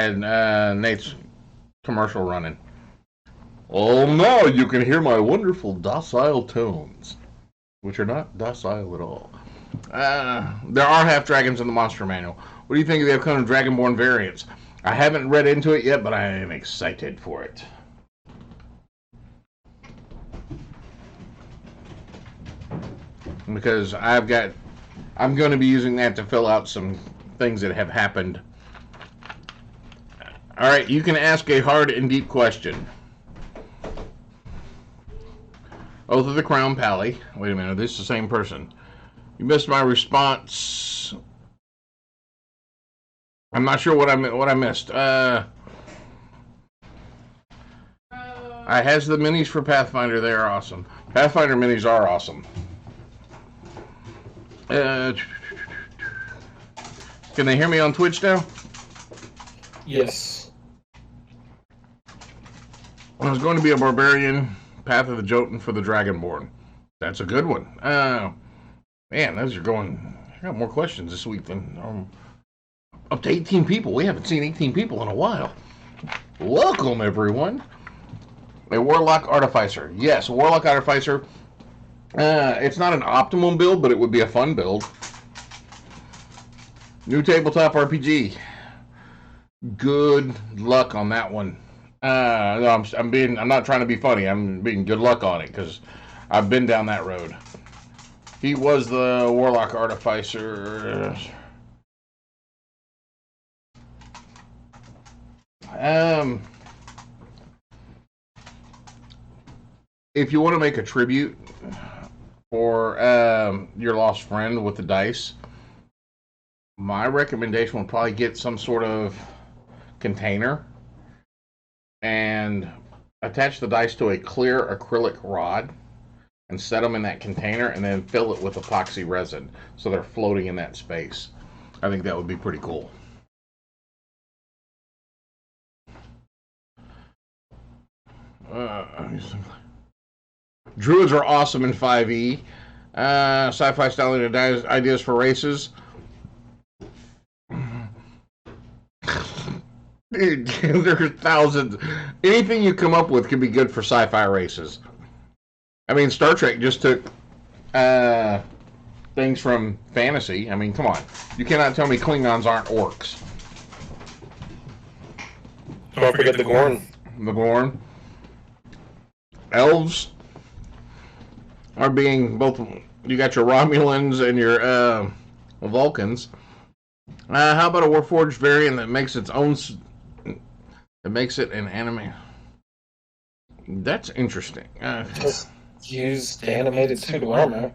And Nate's commercial running. Oh, now you can hear my wonderful docile tones, which are not docile at all. There are half dragons in the monster manual. What do you think of the upcoming Dragonborn variants? I haven't read into it yet, but I am excited for it. Because I'm going to be using that to fill out some things that have happened. All right, you can ask a hard and deep question. Oath of the Crown Pally. Wait a minute, this is the same person. You missed my response. I'm not sure what I missed. I has the minis for Pathfinder. They are awesome. Pathfinder minis are awesome. Can they hear me on Twitch now? Yes. I was going to be a barbarian. Path of the Jotun for the Dragonborn. That's a good one. Man, those are going. I got more questions this week than up to 18 people. We haven't seen 18 people in a while. Welcome, everyone. A Warlock Artificer. Yes, Warlock Artificer. It's not an optimum build, but it would be a fun build. New tabletop RPG. Good luck on that one. No, I'm not trying to be funny. I'm being good luck on it because I've been down that road. He was the Warlock Artificer. If you want to make a tribute for your lost friend with the dice, my recommendation would probably get some sort of container and attach the dice to a clear acrylic rod and set them in that container and then fill it with epoxy resin so they're floating in that space. I think that would be pretty cool. Druids are awesome in 5e. Sci-fi styling ideas for races. Dude, there's thousands. Anything you come up with could be good for sci-fi races. I mean, Star Trek just took things from fantasy. I mean, come on. You cannot tell me Klingons aren't orcs. Don't forget the Gorn. The Gorn. Elves are being both. You got your Romulans and your Vulcans. How about a Warforged variant that makes its own? That makes it an anime. That's interesting. Just use the animated suit of armor.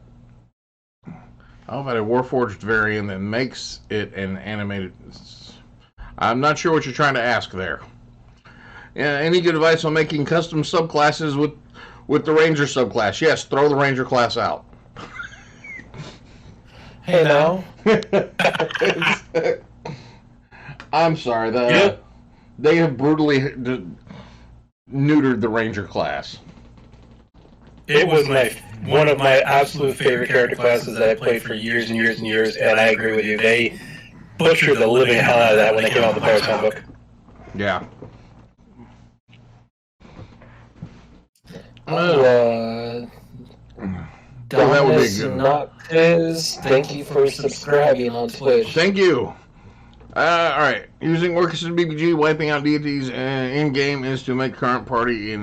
How about a Warforged variant that makes it an animated? I'm not sure what you're trying to ask there. Any good advice on making custom subclasses with the Ranger subclass? Yes, throw the Ranger class out. Hey now. I'm sorry. They have brutally neutered the Ranger class. It was one of my absolute favorite character classes that I played for years and years and years, and I agree with you. They butchered the living hell out of that when they came out with the Pirates Handbook. Yeah. That would be good. Noctiz, thank you for subscribing on Twitch. Thank you. Alright. Using Orcus and BBG, wiping out deities in-game is to make current party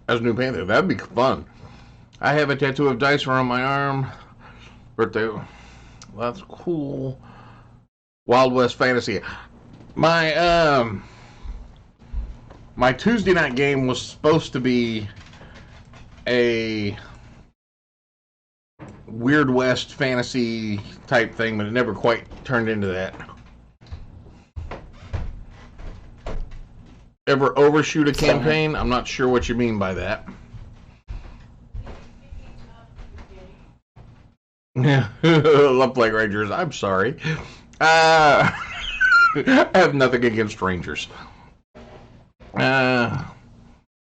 as New Panther. That'd be fun. I have a tattoo of dice around my arm. Birthday. That's cool. Wild West Fantasy. My Tuesday night game was supposed to be a Weird West fantasy type thing, but it never quite turned into that. Ever overshoot a campaign? I'm not sure what you mean by that. Yeah, love playing Rangers. I'm sorry. I have nothing against Rangers.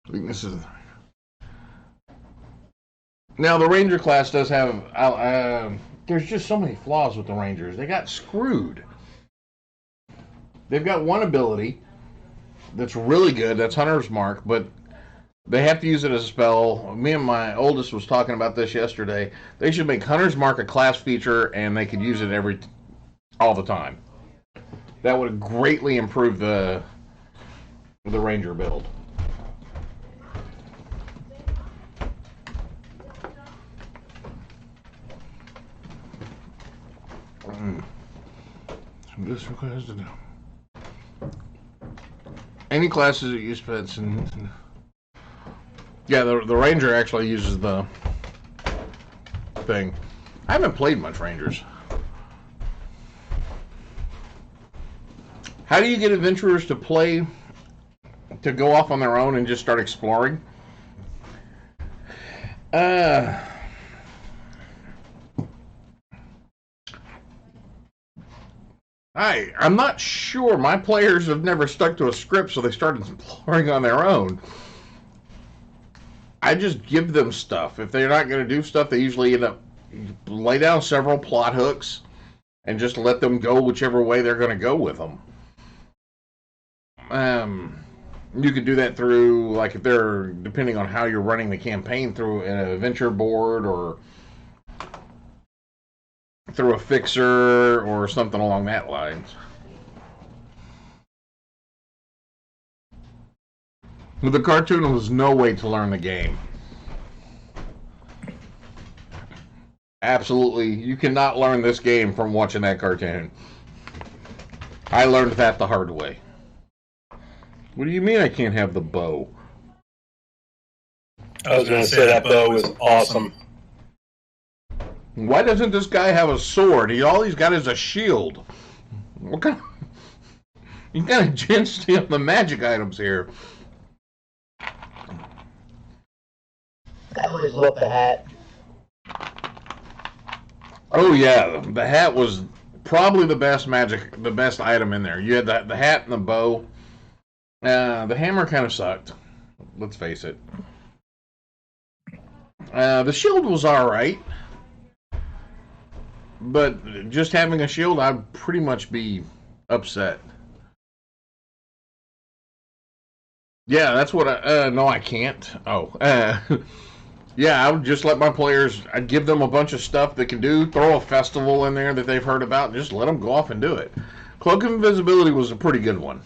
Weaknesses. Now, the Ranger class does have... there's just so many flaws with the Rangers. They got screwed. They've got one ability that's really good. That's Hunter's Mark, but they have to use it as a spell. Me and my oldest was talking about this yesterday. They should make Hunter's Mark a class feature, and they could use it all the time. That would greatly improve the Ranger build. This requires to do any classes that use pets and yeah, the Ranger actually uses the thing. I haven't played much Rangers. How do you get adventurers to go off on their own and just start exploring? I'm not sure. My players have never stuck to a script, so they started exploring on their own. I just give them stuff. If they're not going to do stuff, they usually end up lay down several plot hooks and just let them go whichever way they're going to go with them. You could do that through, like, if they're, depending on how you're running the campaign, through an adventure board or through a fixer or something along that lines. With the cartoon, there was no way to learn the game. Absolutely, you cannot learn this game from watching that cartoon. I learned that the hard way. What do you mean I can't have the bow? I was going to say that bow was awesome. Why doesn't this guy have a sword? All he's got is a shield. What kind of... You kind of ginched him the magic items here. I always love the hat. Oh yeah, the hat was probably the best item in there. You had the hat and the bow. The hammer kind of sucked. Let's face it. The shield was alright. But just having a shield, I'd pretty much be upset. Yeah, that's what no, I can't. Oh, yeah, I would just let my players, I'd give them a bunch of stuff they can do, throw a festival in there that they've heard about, and just let them go off and do it. Cloak of Invisibility was a pretty good one.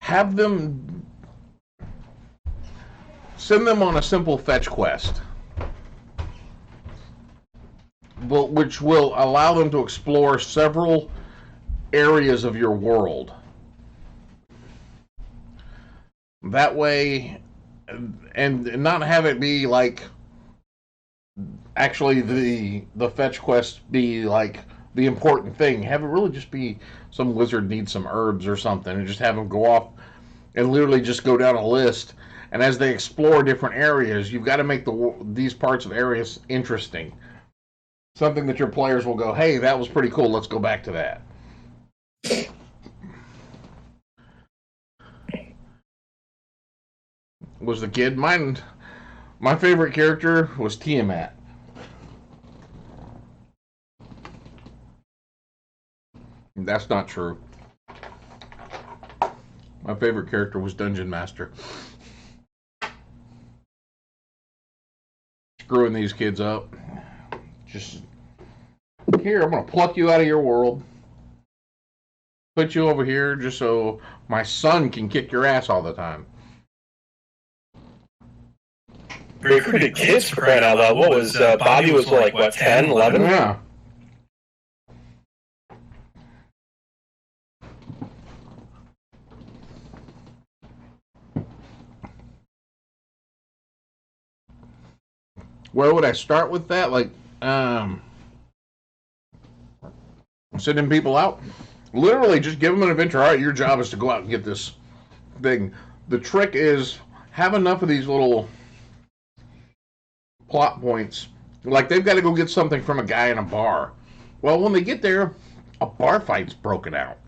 Have them... Send them on a simple fetch quest, which will allow them to explore several areas of your world. That way, and not have it be like, actually the fetch quest be like the important thing. Have it really just be some wizard needs some herbs or something, and just have them go off and literally just go down a list. And as they explore different areas, you've got to make these parts of areas interesting. Something that your players will go, hey, that was pretty cool, let's go back to that. Was the kid. My favorite character was Tiamat. That's not true. My favorite character was Dungeon Master. Screwing these kids up. Just, here, I'm going to pluck you out of your world. Put you over here just so my son can kick your ass all the time. Recruited kids for crying out loud. What was, Bobby was like, what, 10, 11? Yeah. Where would I start with that? Like, sending people out? Literally, just give them an adventure. All right, your job is to go out and get this thing. The trick is, have enough of these little plot points. Like, they've got to go get something from a guy in a bar. Well, when they get there, a bar fight's broken out.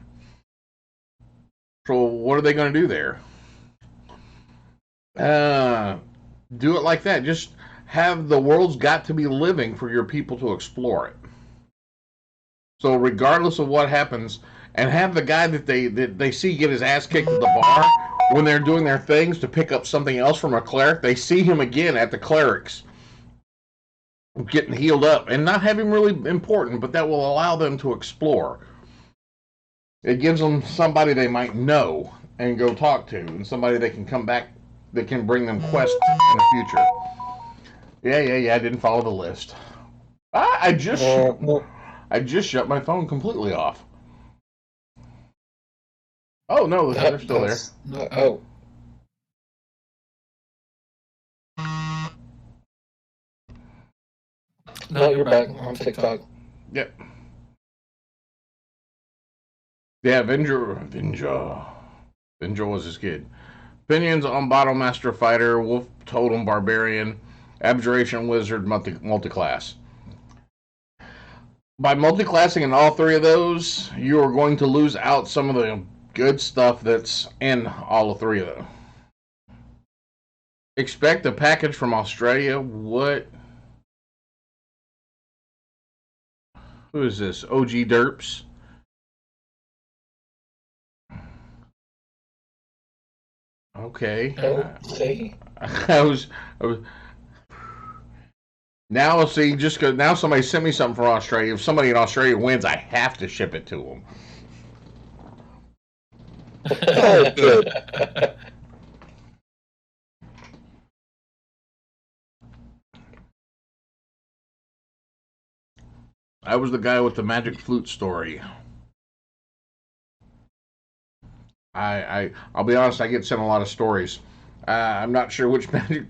So what are they going to do there? Do it like that. Just have the world's got to be living for your people to explore it. So regardless of what happens, and have the guy that they see get his ass kicked at the bar when they're doing their things to pick up something else from a cleric, they see him again at the clerics getting healed up and not have him really important, but that will allow them to explore. It gives them somebody they might know and go talk to, and somebody they can come back that can bring them quests in the future. Yeah. I didn't follow the list. I just shut my phone completely off. Oh no, they're still there. Oh. No, you're back on TikTok. Yep. Yeah, Venger was his kid. Opinions on Battlemaster Fighter, Wolf Totem Barbarian, Abjuration Wizard, multiclass. By multiclassing in all three of those, you are going to lose out some of the good stuff that's in all three of them. Expect a package from Australia. What? Who is this? OG Derps? Okay. Okay. I was now see just because now somebody sent me something from Australia. If somebody in Australia wins, I have to ship it to them. Oh, good. I was the guy with the magic flute story. I'll be honest, I get sent a lot of stories. I'm not sure which magic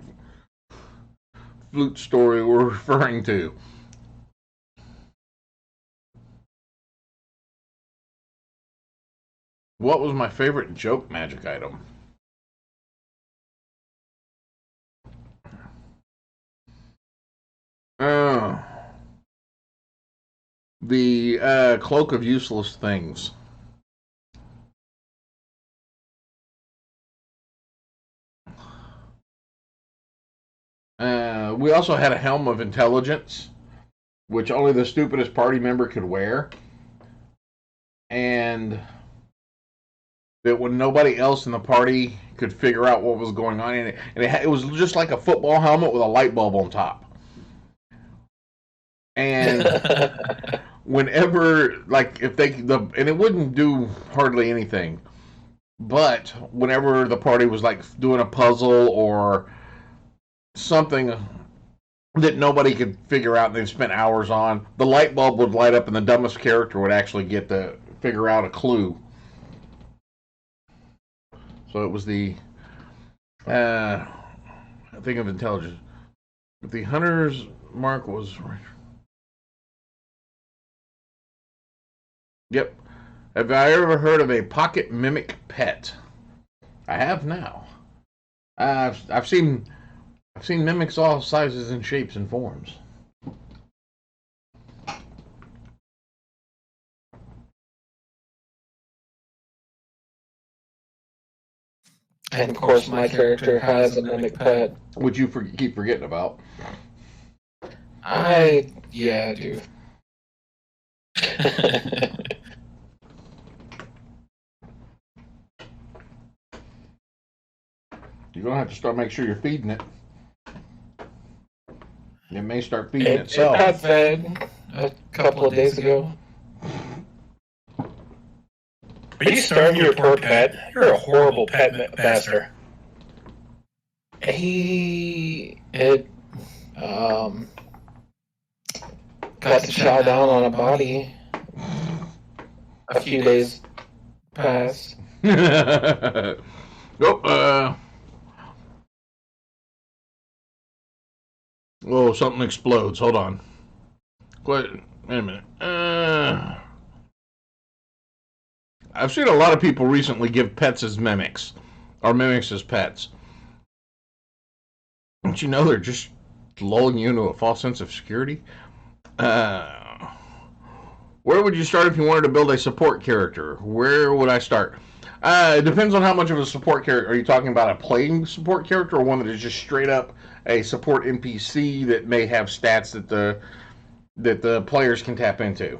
flute story we're referring to. What was my favorite joke magic item? The Cloak of Useless Things. We also had a Helm of Intelligence, which only the stupidest party member could wear. And that when nobody else in the party could figure out what was going on in it. And it was just like a football helmet with a light bulb on top. And whenever, like, if they, and it wouldn't do hardly anything. But whenever the party was like doing a puzzle or something that nobody could figure out and they've spent hours on, the light bulb would light up and the dumbest character would actually get to figure out a clue. So it was the thing of intelligence. The hunter's mark was... Yep. Have I ever heard of a pocket mimic pet? I have now. I've seen mimics all sizes and shapes and forms. And of course, my character has a mimic pet. Which you keep forgetting about. I do. You're gonna have to start making sure you're feeding it. It may start feeding itself. It got fed a couple of days ago. Are you starving your poor pet? You're a horrible pet master. It got to chow down on a body a few days past. Oh, whoa, something explodes. Hold on. Wait a minute. I've seen a lot of people recently give pets as mimics, or mimics as pets. Don't you know they're just lulling you into a false sense of security? Where would you start if you wanted to build a support character? Where would I start? It depends on how much of a support character. Are you talking about a playing support character or one that is just straight up a support NPC that may have stats that the players can tap into?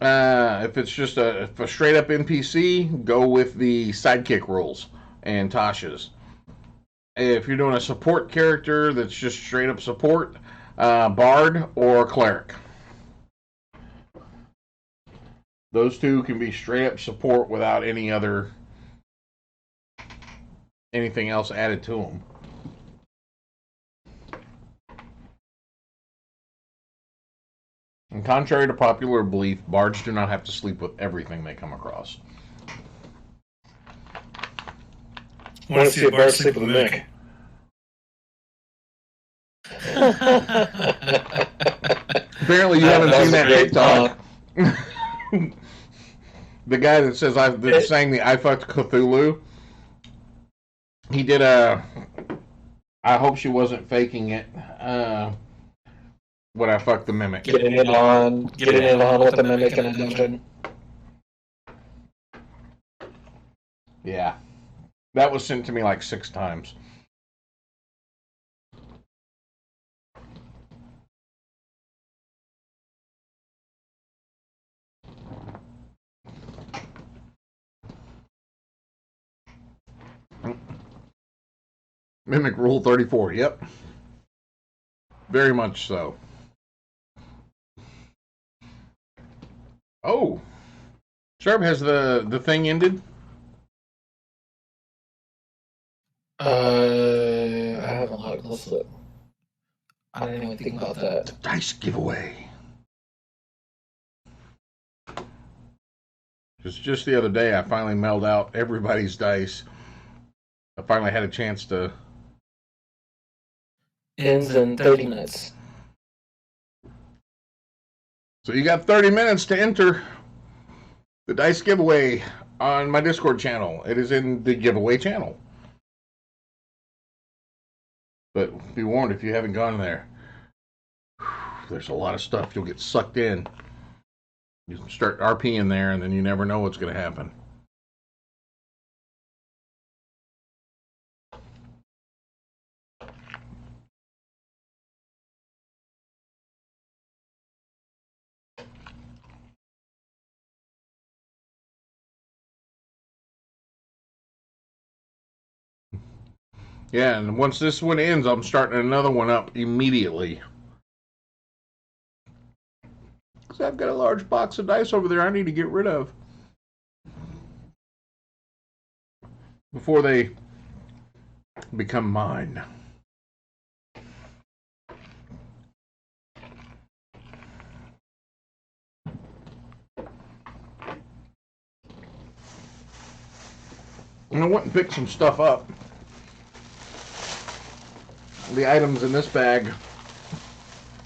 If it's just if a straight up NPC, go with the sidekick rules and Tasha's. If you're doing a support character that's just straight up support, Bard or Cleric. Those two can be straight up support without anything else added to them. And contrary to popular belief, bards do not have to sleep with everything they come across. I want to see a bard sleep with a mimic. Apparently, you haven't seen that TikTok. The guy that says that sang the "I fucked Cthulhu." He did a. I hope she wasn't faking it. When I fucked the mimic. Getting it on with the mimic in a dungeon. Yeah, that was sent to me like 6 times. Mimic Rule 34, yep. Very much so. Oh. Sharp, has the thing ended? I haven't looked. Let's look. I didn't even think about that. Dice giveaway. Just the other day, I finally mailed out everybody's dice. I finally had a chance to... Ends in 30 minutes. So you got 30 minutes to enter the dice giveaway on my Discord channel. It is in the giveaway channel. But be warned, if you haven't gone there, there's a lot of stuff. You'll get sucked in. You start RPing there, and then you never know what's going to happen. Yeah, and once this one ends, I'm starting another one up immediately. Because I've got a large box of dice over there I need to get rid of. Before they become mine. And I went and picked some stuff up. The items in this bag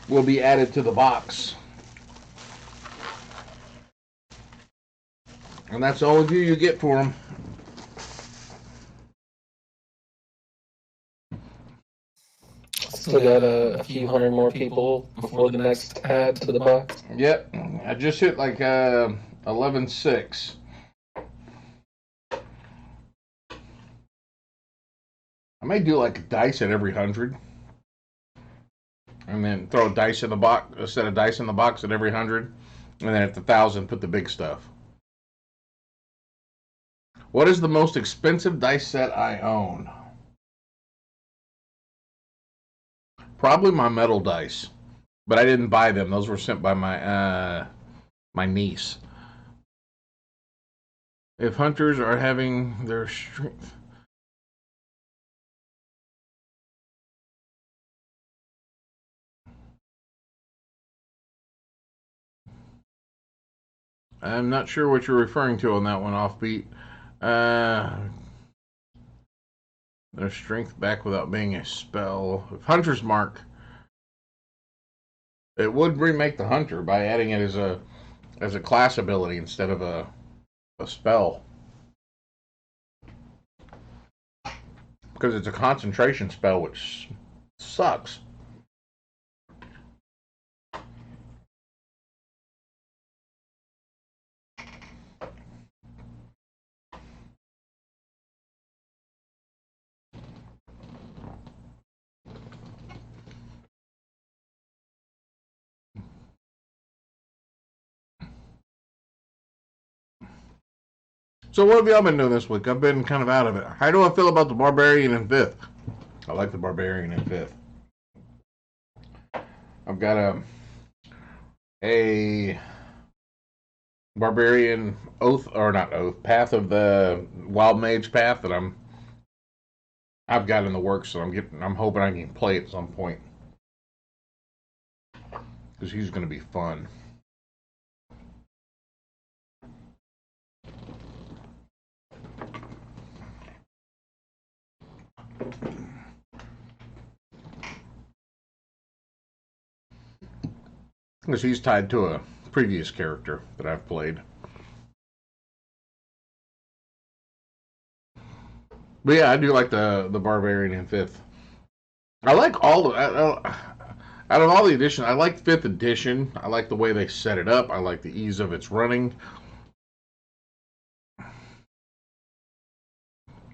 will be added to the box. And that's all of you get for them. Still got a few hundred more people before the next add to the box. Yep, I just hit like 11.6. I may do like a dice at every 100. And then throw a dice in the box, a set of dice in the box at every 100. And then at the 1,000, put the big stuff. What is the most expensive dice set I own? Probably my metal dice. But I didn't buy them. Those were sent by my niece. If hunters are having their strength... I'm not sure what you're referring to on that one, Offbeat. Their strength back without being a spell. If Hunter's Mark, it would remake the Hunter by adding it as a class ability instead of a spell. Because it's a concentration spell, which sucks. So what have y'all been doing this week? I've been kind of out of it. How do I feel about the Barbarian in 5th? I like the Barbarian in 5th. I've got a Barbarian Oath, or not Oath, Path of the Wild Mage Path that I've got in the works, so I'm hoping I can play at some point. Because he's going to be fun. Because he's tied to a previous character that I've played. But yeah, I do like the Barbarian in 5th. I like all of out of all the editions, I like 5th edition. I like the way they set it up. I like the ease of its running.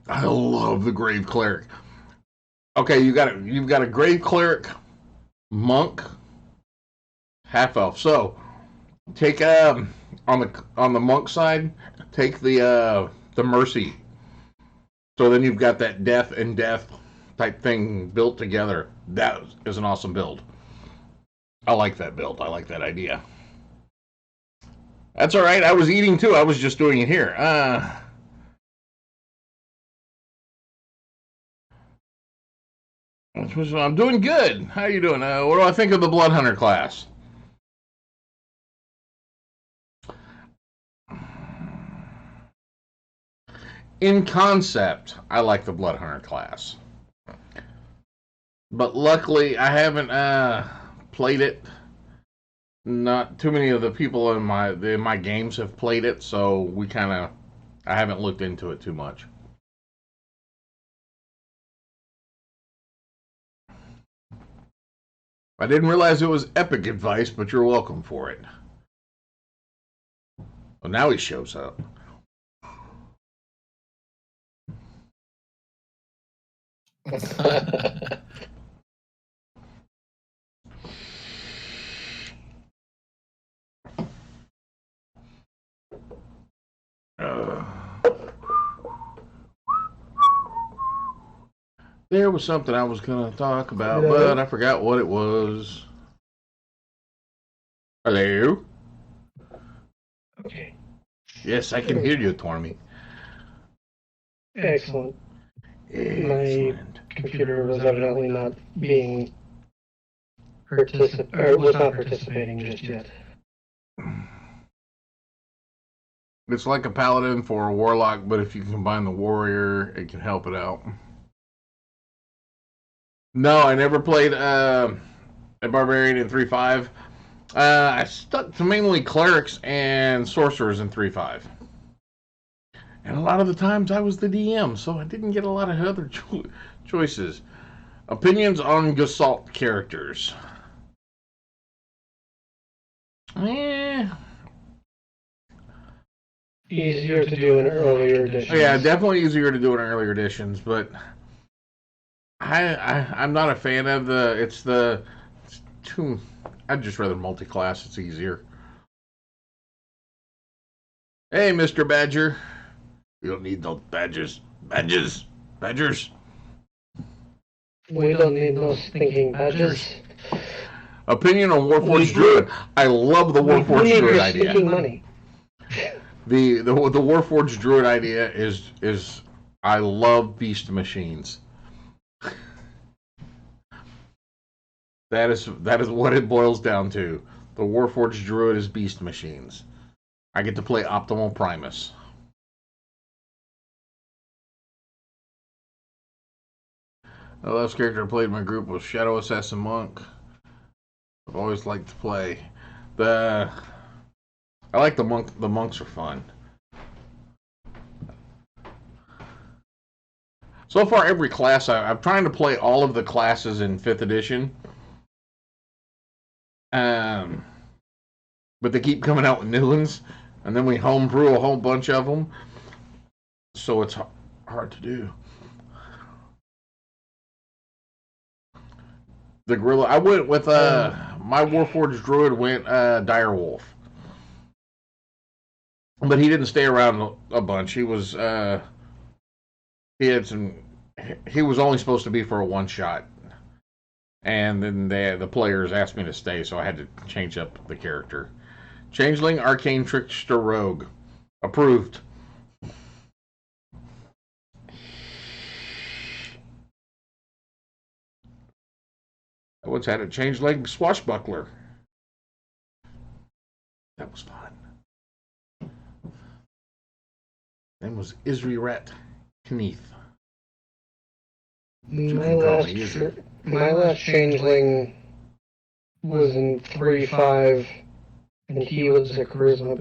I love the Grave Cleric. Okay, you've got a Grave Cleric, monk, half elf. So take on the monk side, take the mercy. So then you've got that death and death type thing built together. That is an awesome build. I like that build. I like that idea. That's all right. I was eating too. I was just doing it here. I'm doing good. How are you doing? What do I think of the Blood Hunter class? In concept, I like the Blood Hunter class. But luckily, I haven't played it. Not too many of the people in my games have played it, so I haven't looked into it too much. I didn't realize it was epic advice, but you're welcome for it. Well, now he shows up. There was something I was going to talk about, but I forgot what it was. Hello? Okay. Yes, I can hear you, Tormy. Excellent. Excellent. Computer was evidently not being was not participating just yet. It's like a paladin for a warlock, but if you combine the warrior, it can help it out. No, I never played a barbarian in 3.5. I stuck to mainly clerics and sorcerers in 3.5. And a lot of the times I was the DM, so I didn't get a lot of other choices. Opinions on Gestalt characters. Easier to do in earlier editions. Yeah, definitely easier to do in earlier editions, but I'm not a fan of it's too. I'd just rather multi-class. It's easier. Hey, Mr. Badger. You don't need no badgers. Badgers. We don't need those stinking badges. Opinion on Warforged Druid. I love the Warforged Druid idea. Money. The Warforged Druid idea is I love beast machines. That is what it boils down to. The Warforged Druid is beast machines. I get to play Optimal Primus. The last character I played in my group was Shadow Assassin Monk. I've always liked to play. I like the monk. The monks are fun. So far, every class I'm trying to play all of the classes in 5th edition. But they keep coming out with new ones, and then we homebrew a whole bunch of them. So it's hard to do. The gorilla. I went with my Warforged Druid went Direwolf. but he didn't stay around a bunch. He was he had some. He was only supposed to be for a one shot, and then the players asked me to stay, so I had to change up the character. Changeling, Arcane Trickster, Rogue, approved. I once had a Changeling Swashbuckler. That was fun. Name was Isriret Kneath. My last changeling was in 3-5, and he was a charisma,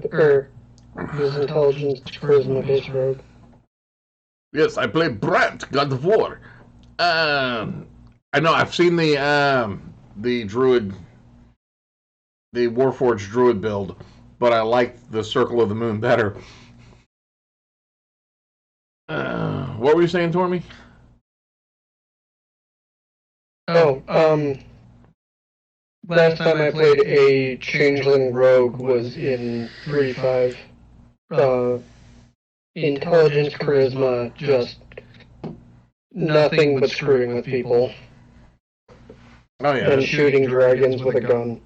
he was intelligence charisma based rogue. Yes, I play Brant, God of War. I know I've seen the druid, the Warforged druid build, but I like the Circle of the Moon better. What were you saying, Tormy? Last time I played a changeling rogue was in 3-5. Intelligence, charisma, just nothing but screwing with people. Oh yeah, And shooting dragons with a gun.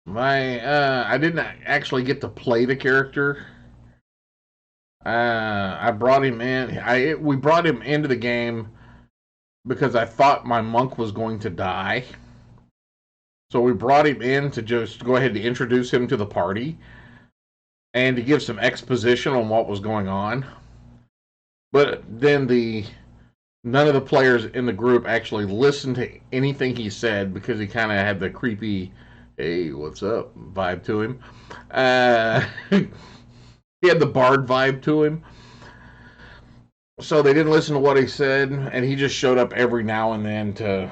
I didn't actually get to play the character. I brought him in. We brought him into the game because I thought my monk was going to die. So we brought him in to just go ahead and introduce him to the party and to give some exposition on what was going on. But then none of the players in the group actually listened to anything he said because he kind of had the creepy, hey, what's up vibe to him. He had the bard vibe to him. So they didn't listen to what he said, and he just showed up every now and then to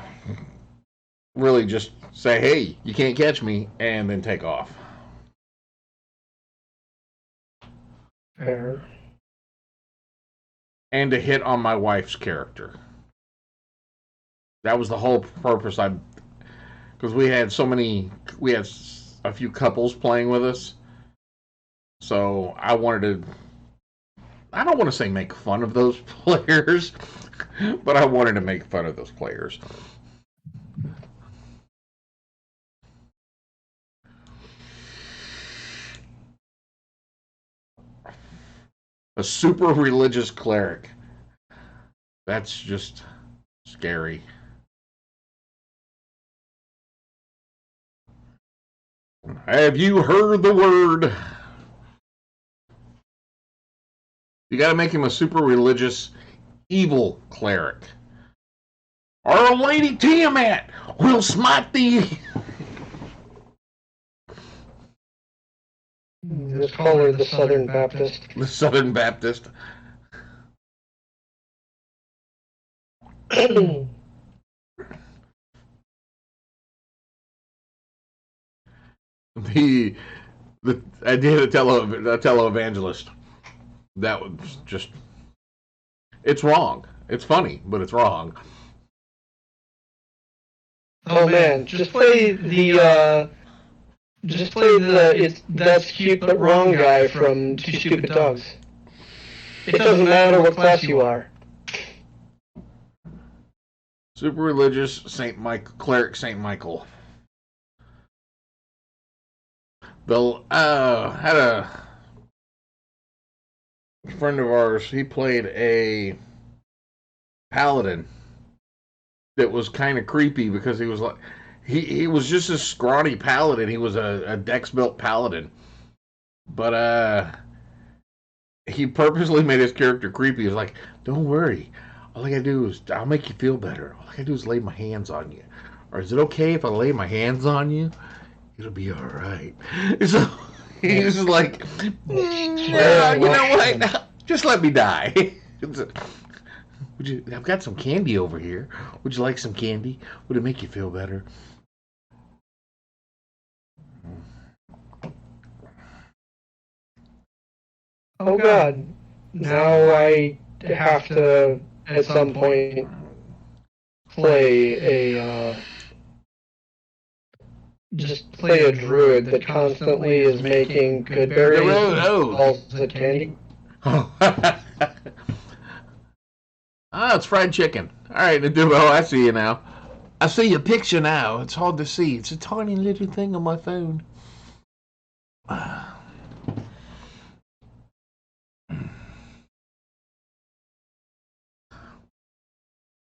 really just say, hey, you can't catch me, and then take off. Fair. And to hit on my wife's character. That was the whole purpose. Because we had a few couples playing with us. So I wanted to, I don't want to say make fun of those players, but I wanted to make fun of those players. A super religious cleric. That's just scary. Have you heard the word? You got to make him a super religious, evil cleric. Our Lady Tiamat will smite thee. Just call her the Southern Baptist. The Southern Baptist. the idea of a televangelist. That was just, it's wrong. It's funny, but it's wrong. Oh man, just play the that's cute but wrong guy from Two Stupid Dogs. It doesn't matter what class you are. Super religious cleric Saint Michael. Bill had a friend of ours. He played a paladin that was kind of creepy because he was like he was just a scrawny paladin. He was a dex built paladin, but he purposely made his character creepy. He was like, "Don't worry, all I gotta do is I'll make you feel better. All I gotta do is lay my hands on you. Or is it okay if I lay my hands on you? It'll be all right." So he was just like, "Yeah, you know what? Just let me die." I've got some candy over here. Would you like some candy? Would it make you feel better? Oh god. Now I have to, at some point, play just play a druid that constantly is making good berries and calls it candy. It's fried chicken. All right, oh, I see you now. I see your picture now. It's hard to see. It's a tiny little thing on my phone.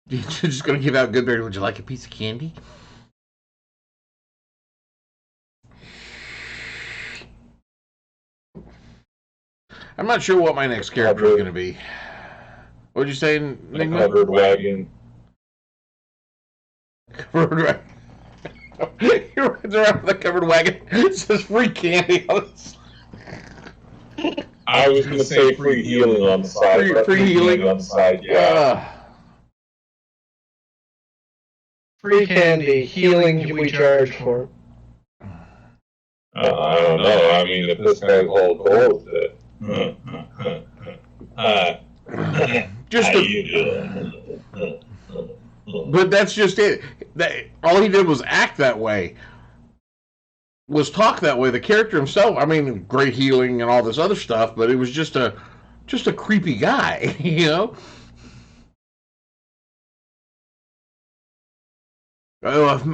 You're just gonna give out Goodberry. Would you like a piece of candy? I'm not sure what my next character is gonna be. What'd you say, Nick? Covered wagon. Covered wagon. He runs around with a covered wagon. It says free candy on it. I was going to say free healing on the side. Free healing on the side, yeah. Free candy, healing we charge for. I don't know. I mean, if this guy's whole goal is it. Just How you doing? But that's just it. All he did was act that way. Was talk that way. The character himself, I mean, great healing and all this other stuff, but it was just a creepy guy, you know? Oh,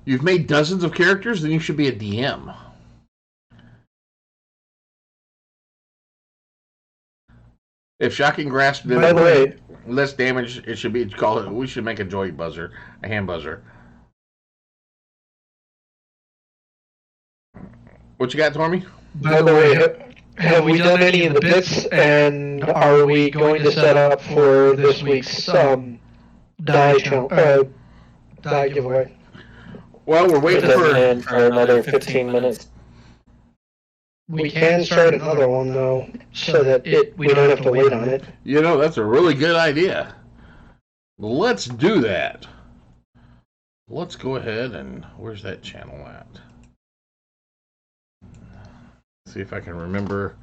you've made dozens of characters, then you should be a DM. If Shocking Grasp did less damage, it should be called. We should make a joy buzzer, a hand buzzer. What you got, Tormy? By the way, have we done any of the bits, and are we going to set up for this week's die giveaway? Well, we're waiting for another 15 minutes. We can start another one though, so that we don't have to wait on it. You know, that's a really good idea. Let's do that. Let's go ahead and where's that channel at? See if I can remember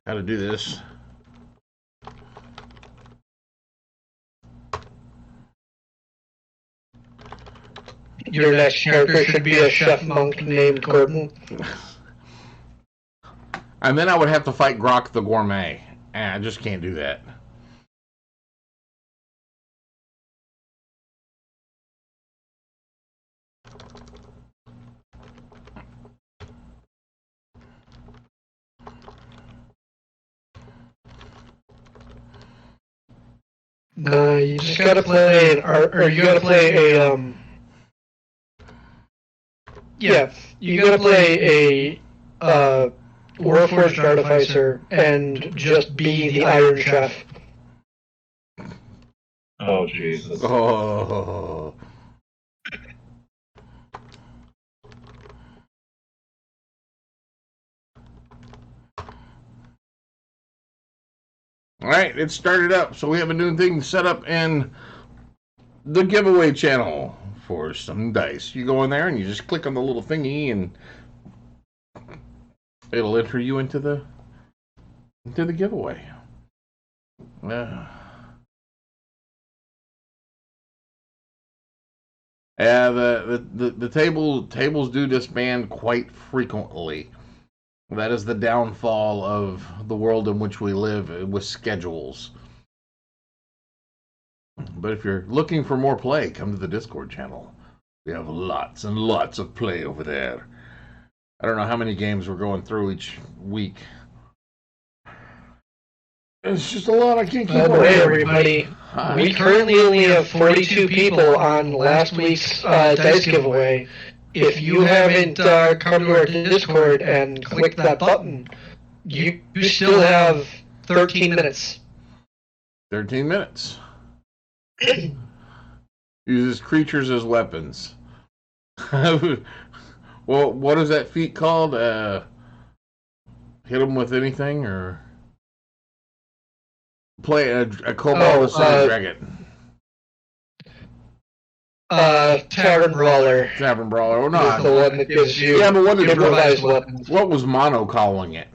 how to do this. Your next character should be a chef monk named Gordon. And then I would have to fight Grok the Gourmet. And I just can't do that. You just gotta play, or you gotta play a, yeah, you gotta play a, Warforged Artificer and just be the Iron Chef. Oh, Jesus. Oh. Alright, it started up. So we have a new thing set up in the giveaway channel for some dice. You go in there and you just click on the little thingy and it'll enter you into the giveaway. The tables do disband quite frequently. That is the downfall of the world in which we live with schedules. But if you're looking for more play, come to the Discord channel. We have lots and lots of play over there. I don't know how many games we're going through each week. It's just a lot. I can't keep By the way, everybody, we currently only have 42 people on last week's dice giveaway. If you haven't come to our Discord and clicked that button, you still have 13 minutes. 13 minutes. Uses creatures as weapons. Well, what is that feat called? Hit them with anything, or play a Kobold with Sand Dragon. Tavern Brawler. Tavern Brawler, or not? The one that gives you but what improvised weapons. What was Mono calling it?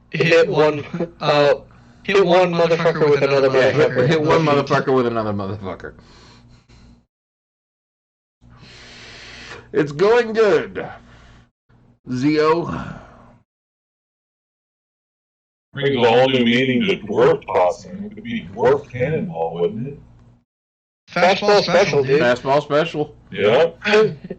Hit one motherfucker with another motherfucker. Hit one motherfucker with another motherfucker. It's going good. Zio. Brings a whole new meaning to dwarf tossing. It could be dwarf cannonball, wouldn't it? Fastball special, dude. Fastball special. Yeah.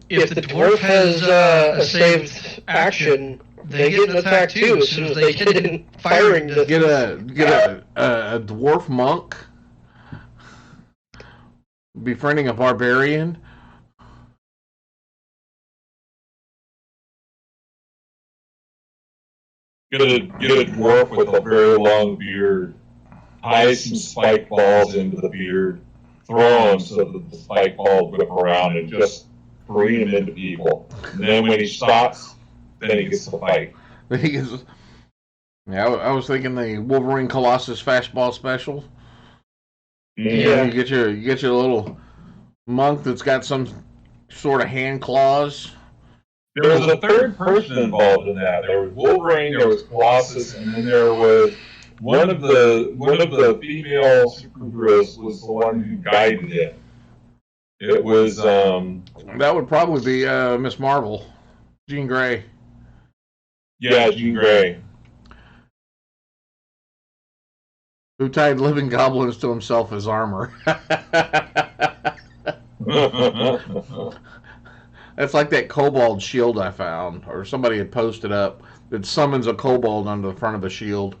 If the dwarf has a saved action, they get an attack too as soon as they get in firing distance. Get a dwarf monk. Befriending a barbarian. Get a dwarf with a very long beard. Tie some spike balls into the beard. Throw them so that the spike balls whip around and just bring him into people. And then when he stops, then he gets to fight. Yeah, I was thinking the Wolverine Colossus fastball special. Yeah. You get your little monk that's got some sort of hand claws. There was a third person involved in that. There was Wolverine, there was Colossus, and then there was one of the female superheroes was the one who guided it. It was That would probably be Miss Marvel, Jean Grey. Yeah, Jean Grey. Who tied living goblins to himself as armor. That's like that kobold shield I found, or somebody had posted up, that summons a kobold onto the front of a shield.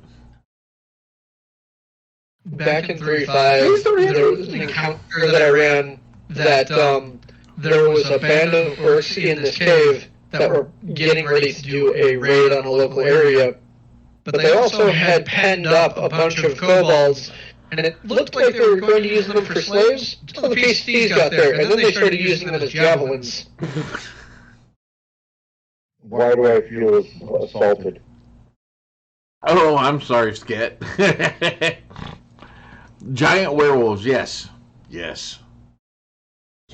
Back in 3.5, there was an encounter that I ran that there was a band of orcs in this cave that were getting ready to do a raid on a local area, but they also had penned up a bunch of kobolds, and it looked like they were going to use them for slaves until the PCs got there, and then they started using them as javelins. Why do I feel assaulted? Oh, I'm sorry, Sket. Giant werewolves, yes. Yes.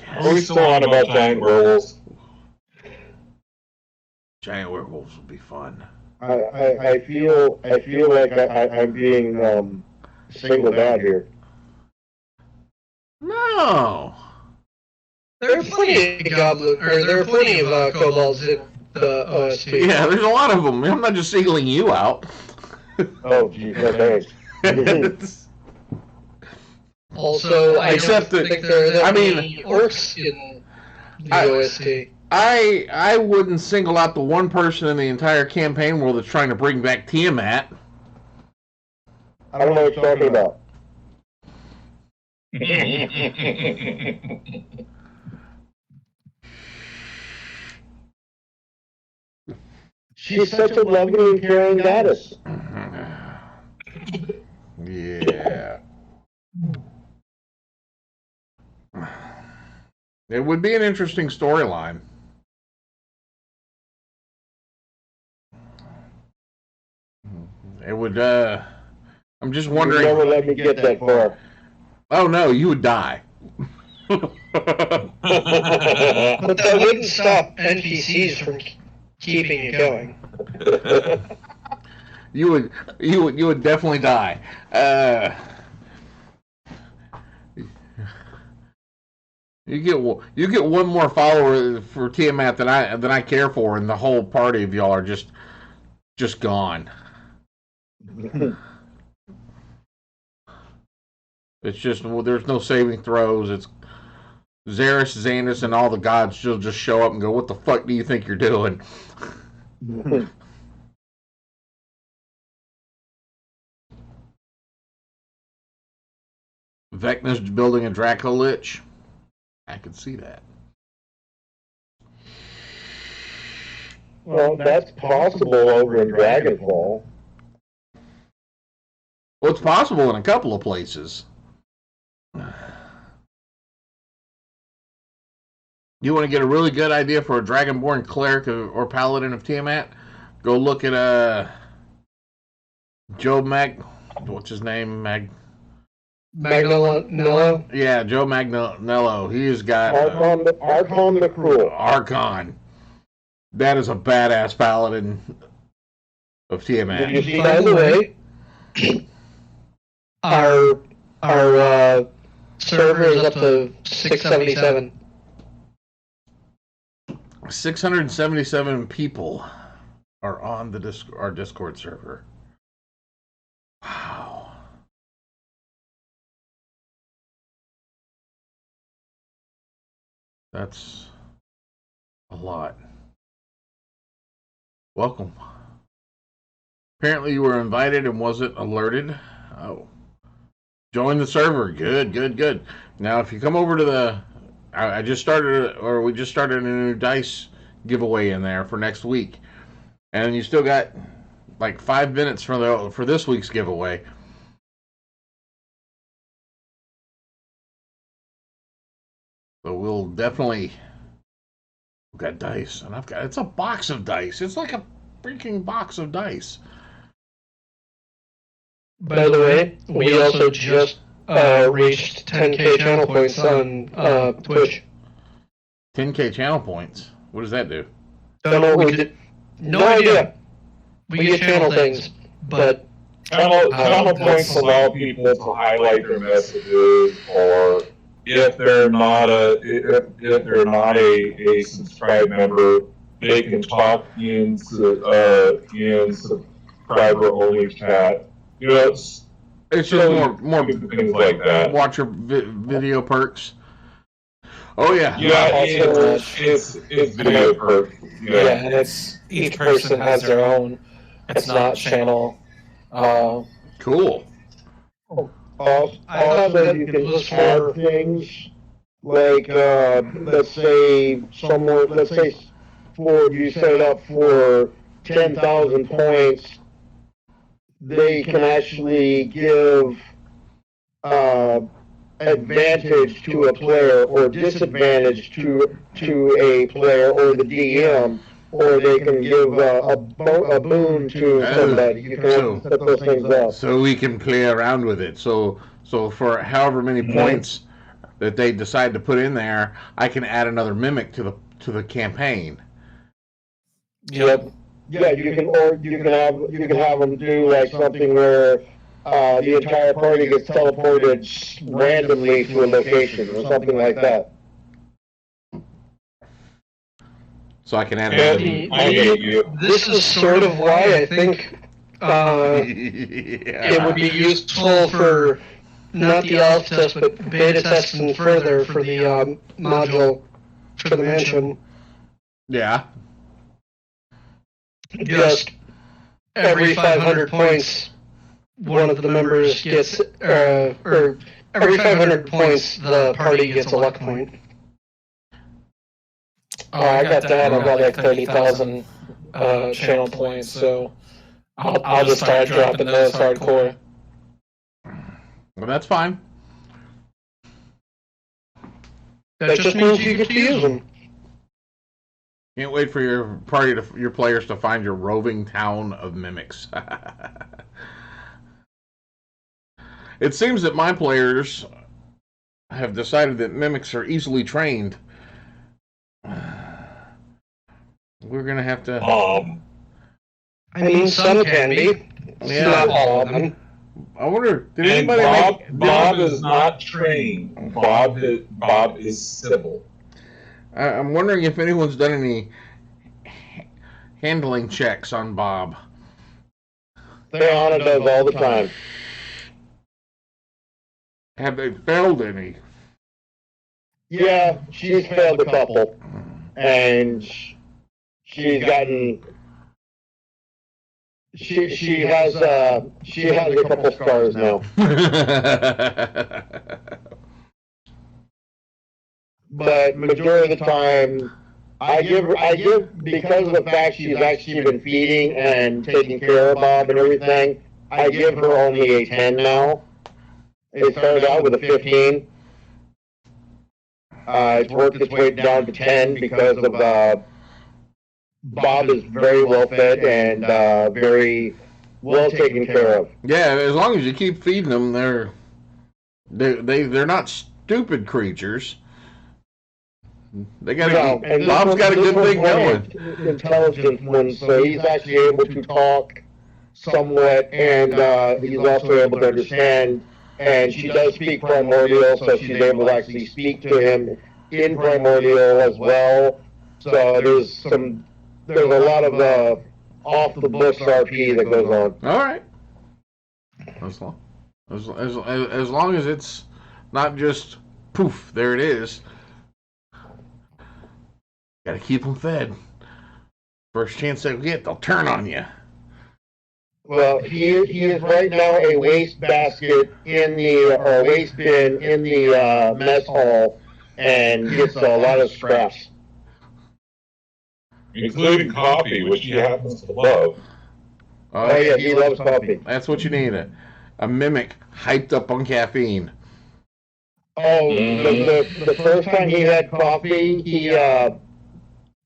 Are we still on about giant werewolves? Giant werewolves will be fun. I feel like I'm being singled out here. No. There are plenty of kobolds in the OST. Yeah, there's a lot of them. I'm not just singling you out. Oh, geez, no thanks. Also, I Except don't that- think there are that I mean, many orcs in the OST. I wouldn't single out the one person in the entire campaign world that's trying to bring back Tiamat. I don't know what you're talking about. She's such a loving and caring goddess. Yeah. It would be an interesting storyline. It would, I'm just You wondering. never let me get that far. Oh no, you would die. But that wouldn't stop NPCs from keeping it going. You would definitely die. You get one more follower for Tiamat than I care for, and the whole party of y'all are just gone. It's just, well, there's no saving throws. It's Xeris, Xanus, and all the gods just show up and go, "What the fuck do you think you're doing?" Vecna's building a Draco Lich. I could see that. Well, that's possible over in Dragonfall. Well, it's possible in a couple of places. You want to get a really good idea for a Dragonborn cleric or paladin of Tiamat? Go look at Joe what's his name? Magnello? Yeah, Joe Magnello. He's got Archon the Cruel. Archon. That is a badass paladin of Tiamat. Did you see By the way, our server is up to 677. 677 people are on our Discord server. Wow. That's a lot. Welcome. Apparently you were invited and wasn't alerted. Oh. Join the server. Good, good, good. Now if you come over to we just started a new dice giveaway in there for next week. And you still got like 5 minutes for this week's giveaway. So we'll definitely. We've got dice, and it's a box of dice. It's like a freaking box of dice. By the way, we also just reached 10K channel points on Twitch. 10K channel points. What does that do? Don't know what we did. No idea. We get channel things, but Channel points allow people to highlight their messages, or if they're not a subscribed member, they can talk in subscriber only chat. You know, it's just more things like that. Watch your video perks. Oh yeah. Yeah, it's video perks. Yeah, and it's each person has their own. It's not channel. Cool. Also, you can share things like, let's say for you set up for 10,000 points, they can actually give advantage to a player or disadvantage to a player or the DM, or they can give a boon to somebody. You can set those things up. So we can play around with it. So for however many points that they decide to put in there, I can add another mimic to the campaign. Yep. Yeah, you can have them do like something where the entire party gets teleported randomly to a location or something like that. So I can add This is sort of why I think it would be useful for not the alpha test, but beta test and further for the module for the mansion. Yeah. Just every 500 points, one of the members gets, or every 500 points, the party gets a luck point. I got that. I got like 30,000 channel points, so I'll just start dropping those hardcore. Well, that's fine. That just means you get to use them. Can't wait for your players to find your roving town of mimics. It seems that my players have decided that mimics are easily trained. We're gonna have to. I mean, some can be. Yeah. Not all of them. I wonder, did And anybody Bob is not trained. Bob is civil. I'm wondering if anyone's done any handling checks on Bob. Theana does all the time. Have they failed any? Yeah, she's failed a couple, and she's gotten. She has a couple scars now. But majority of the time, I give because of the fact she's actually been feeding and taking care of Bob and everything. I give her only a 10 now. It started out with a 15. It's worked its way down to 10 because of Bob is very well fed and very well taken care of. Yeah, as long as you keep feeding them, they're not stupid creatures. They got Bob's got a good thing going. Intelligent one, so he's actually able to talk somewhat, and he's also able to understand. And she does speak Primordial, so she's able to actually speak to him in Primordial as well. So there's a lot of off the books RP that goes on. All right. As long as it's not just poof, there it is. Got to keep them fed. First chance they get, they'll turn on you. Well, he is right now a waste basket in the or waste bin in the mess hall, and gets a lot of scraps. Including coffee, which he happens to love. Oh yeah, he loves coffee. That's what you need. A mimic hyped up on caffeine. Oh, the first time he had coffee,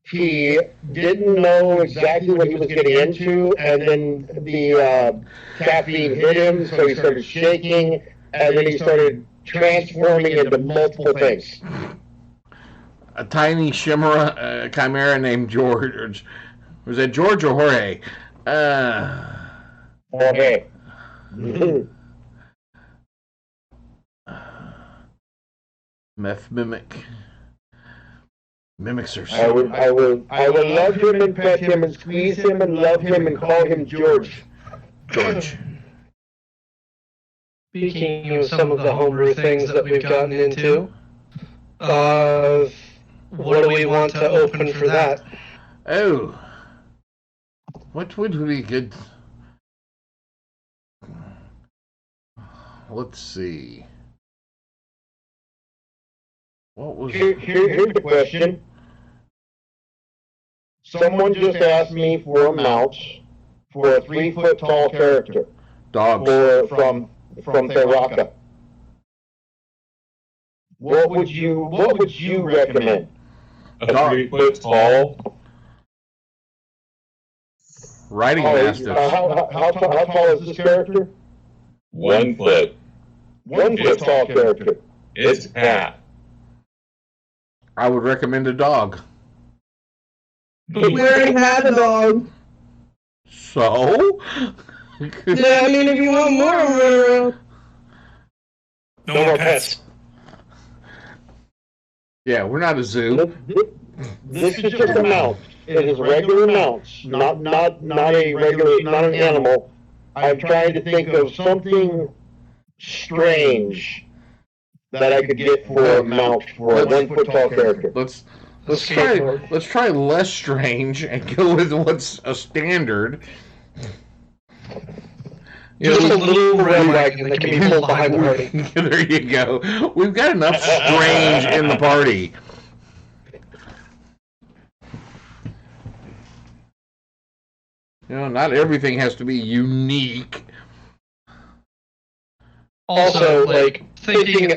he didn't know exactly what he was getting into, and then the caffeine hit him, so he started shaking, and then he started transforming into multiple things. A tiny chimera named George. Was that George or Jorge? Okay. Meth mimic. Mimics are I would love him and pet him and squeeze him and love him and call him George. George. Speaking of some of the homebrew things that we've gotten into, what do we want to open for that? Oh. What would be good? Let's see. What was Here's the question. Someone just asked me for a mount for a 3-foot tall character. dogs? From Theraka. What would you recommend? A 3-foot tall. Riding mastiffs. How tall is this character? 1 foot. 1 foot tall character. It's Pat. I would recommend a dog. We already had a dog. So? Yeah, I mean, if you want more, run around. No more pets. Yeah, we're not a zoo. This is just a mount. It is a regular mount, not an animal. I'm trying to think of something strange that I could get for a mount for a 1 foot tall character. Let's try less strange and go with what's a standard. Just a little red wagon that can be pulled behind the party. There you go. We've got enough strange in the party. You know, not everything has to be unique. Also, like, thinking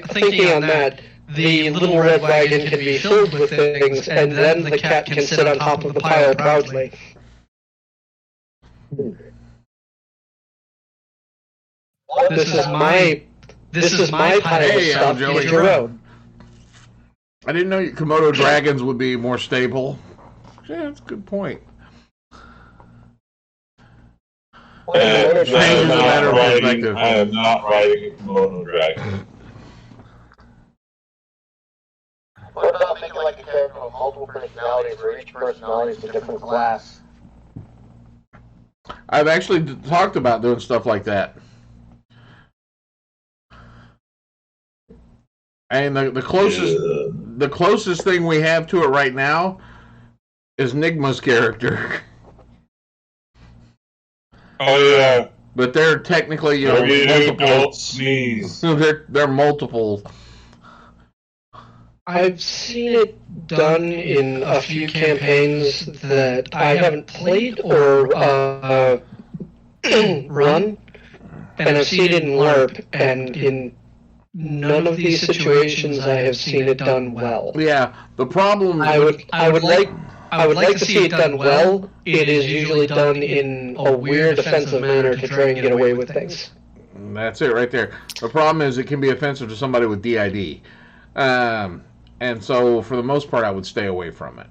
on that, the little red wagon can be filled with things, and then the cat can sit on top of the pile proudly. This is my pile of Hey, stuff. Jelly. Get your own. I didn't know Komodo dragons would be more stable. Yeah, that's a good point. I Changes the matter of perspective. I am not riding a Komodo dragon. What about making like a character with multiple personalities, where each personality is a different class? I've actually talked about doing stuff like that. And the closest thing we have to it right now is Nigma's character. Oh yeah. But they're technically, you know, Don't multiple. sneeze. They're multiple. I've seen it done in a few campaigns that I haven't played or run, and I've seen it in LARP, and in none of these situations I have seen it done well. Yeah, the problem. I would like to see it done well. It is usually done in a weird, offensive manner to try and get away with things. That's it right there. The problem is it can be offensive to somebody with DID. And so, for the most part, I would stay away from it.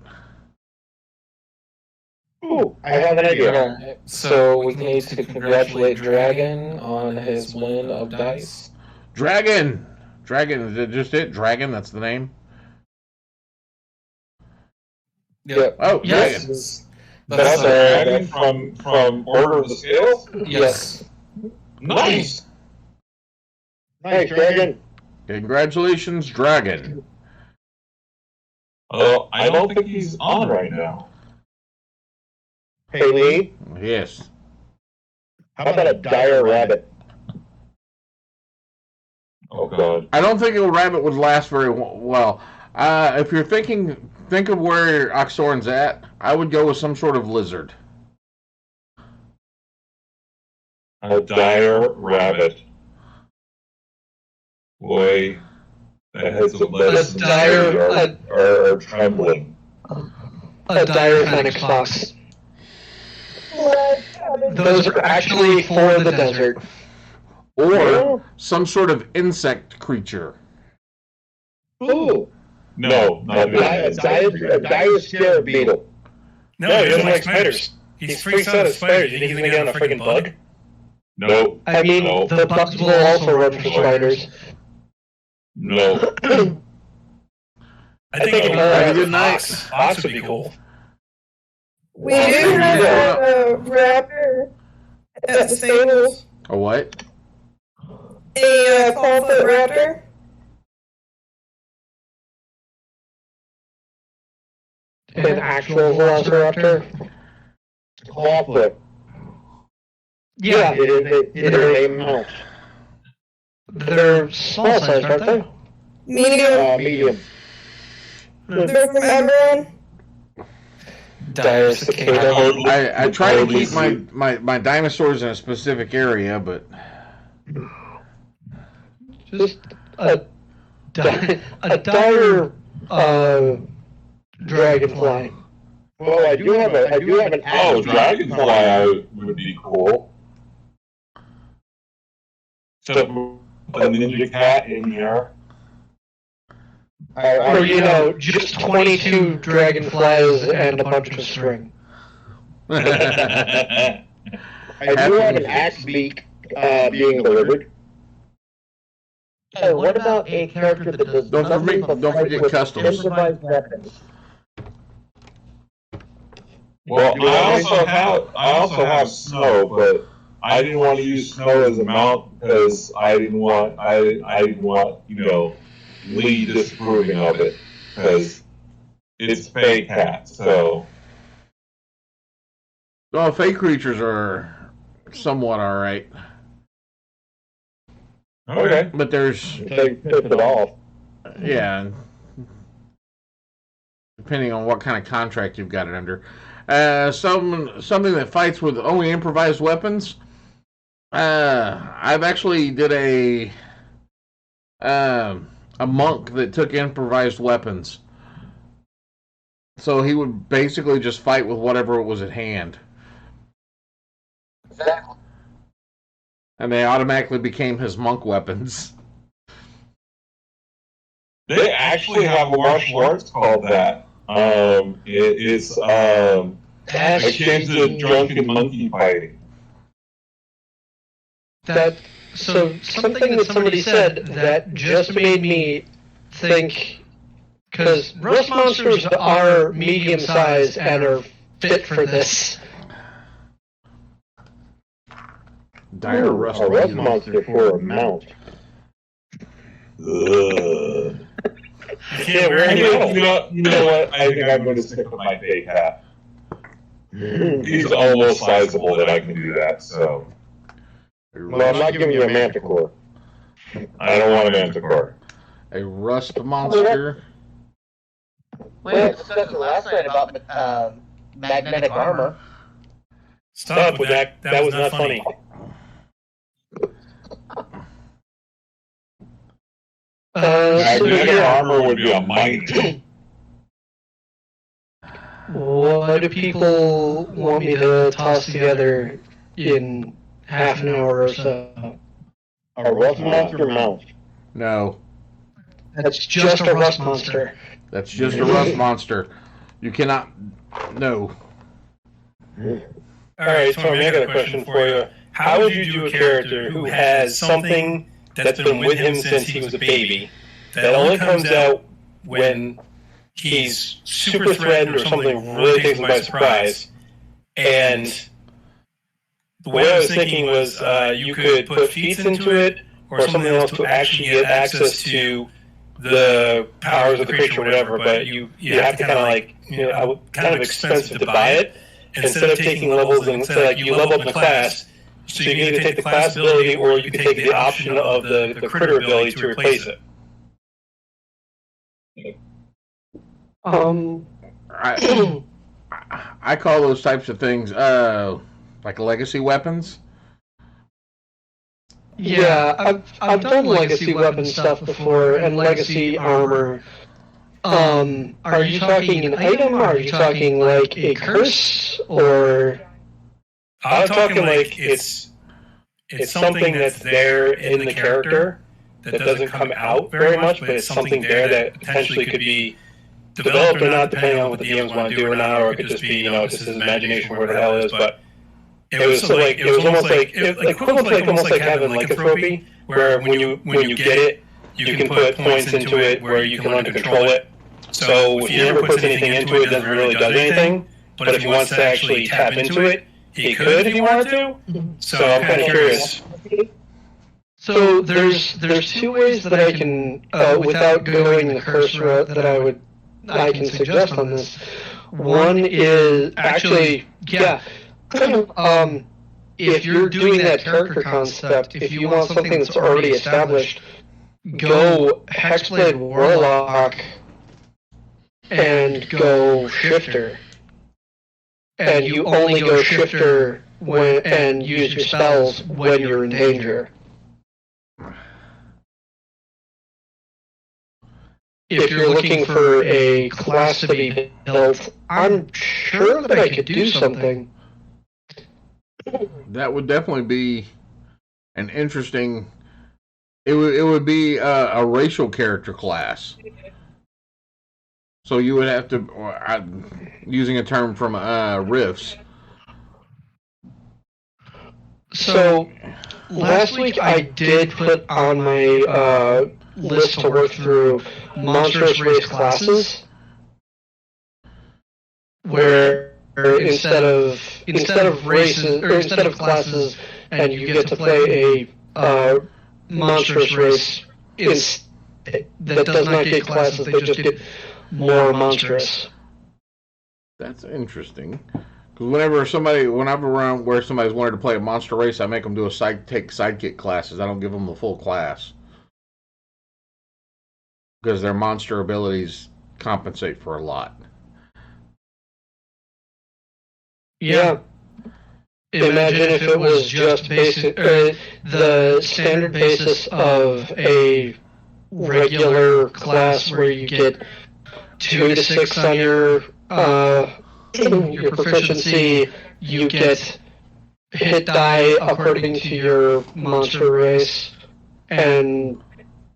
Ooh, I have an idea. Yeah, so we need to congratulate Dragon on his win of dice. Dragon! Is it just it? Dragon, that's the name? Yep. Oh, Yes. dragon. That's a dragon from Order of the Scales? Yes. Nice! Nice, Dragon. Congratulations, dragon. I don't think he's on right now. Hey, Lee, Yes. how about a dire rabbit? Oh god. I don't think a rabbit would last very well. If you're think of where Oxorin's at, I would go with some sort of lizard. A dire rabbit. Boy, the heads of lettuce are trembling. A dire phoenix fox. Those are actually for the desert. Or some sort of insect creature. Ooh, No, not a dire scarab beetle. No, he doesn't like spiders. He's freaks out at spiders. You think he's gonna get on a freaking bug? No. I mean, No. the bugs will also run for spiders. No. I think Have a good night. Ox would be cool. We do have a raptor at the stables. A what? A clawfoot raptor. An actual velociraptor. Clawfoot. Yeah, It is a mouse. they're small size, aren't they? Medium. Medium. They're from Eberron. Dire cicada. I try to keep my dinosaurs in a specific area, but Just a dire dragonfly. Well, I do have an Oh, dragonfly would be cool. So, a ninja cat in here. Or, you know, just 22 dragonflies and a bunch of string. I do have an axe beak being delivered. What about a character that does don't forget customs. improvised weapons? Well, I also have snow, but I didn't want to use snow as a mount because I didn't want Lee disapproving of it because it's fake cat. So Well, fake creatures are somewhat alright. okay, But there's, They piss it off. yeah, depending on what kind of contract you've got it under. Something that fights with only improvised weapons. I've actually did a monk that took improvised weapons. So he would basically just fight with whatever was at hand. Exactly. And they automatically became his monk weapons. they actually have a martial arts called that. It's akin to drunken monkey fighting. So something that somebody said that just made me think, because rust monsters are medium sized and are fit for this. Dire rust A rust monster for a mount. Ugh. Yeah, we're You know what? I think I'm going to stick with my fake hat. He's almost sizable that I can do that, so Well, I'm not giving you a manticore. I don't want an manticore. A rust monster. We had discussed last night about magnetic armor. Stop with that. That was not funny. Magnetic Yeah. armor would be a might. What do people want me to toss together in half an hour or so? A rust monster mount. No, That's just a rust monster. that's just a rust monster. You cannot. No. All right, Tommy, I got a question for you. How would you do a character who has something that's been with him since he was a baby, that only comes out when he's super threatened or something really takes him by surprise. And the way I was thinking was you could put feats into it or something else to actually get access to the powers of the creature or whatever, but you have to kind of like, kind of expensive to buy it. Instead of taking levels, and instead like you level up the class, so you can either take the class ability or you can take the option of the critter ability to replace it. I call those types of things like legacy weapons. Yeah, I've done legacy weapon stuff before and legacy armor. Are you talking an item, or are you talking like a curse, or? I'm talking like it's something that's there in the character that doesn't come out very much, but it's something there that potentially could be developed or not, depending on what the DMs want to do or not, or it could just be, just his imagination, where the hell is. But it was almost like equivalent to almost like having lycanthropy, where when you get it, you can put points into it where you can learn to control it. So if he never puts anything into it, it doesn't really does anything. But if he wants to actually tap into it, he could if he wanted to. So I'm kind of curious. So there's two ways that I can, without going the curse route, that I can suggest on this. One is actually, if you're doing that character concept, if you want something that's already established, go Hexblade Warlock and go Shifter. And you only go Shifter and use your spells when you're in danger. If you're looking for a class to be built, I'm sure that I could do something. That would definitely be an interesting. It would be a racial character class. So you would have to, using a term from Riffs. So last week I did put on my list to work through monstrous race classes, where instead of races or instead of classes, and you get to play a monstrous race that does not get classes, they just get more monstrous. That's interesting. Because whenever around where somebody's wanted to play a monster race, I make them do take sidekick classes. I don't give them the full class. Because their monster abilities compensate for a lot. Yeah. Imagine if it was just basic, the standard basis of a regular class where you get 2 to 6 on your proficiency, you get hit die according to your monster race, and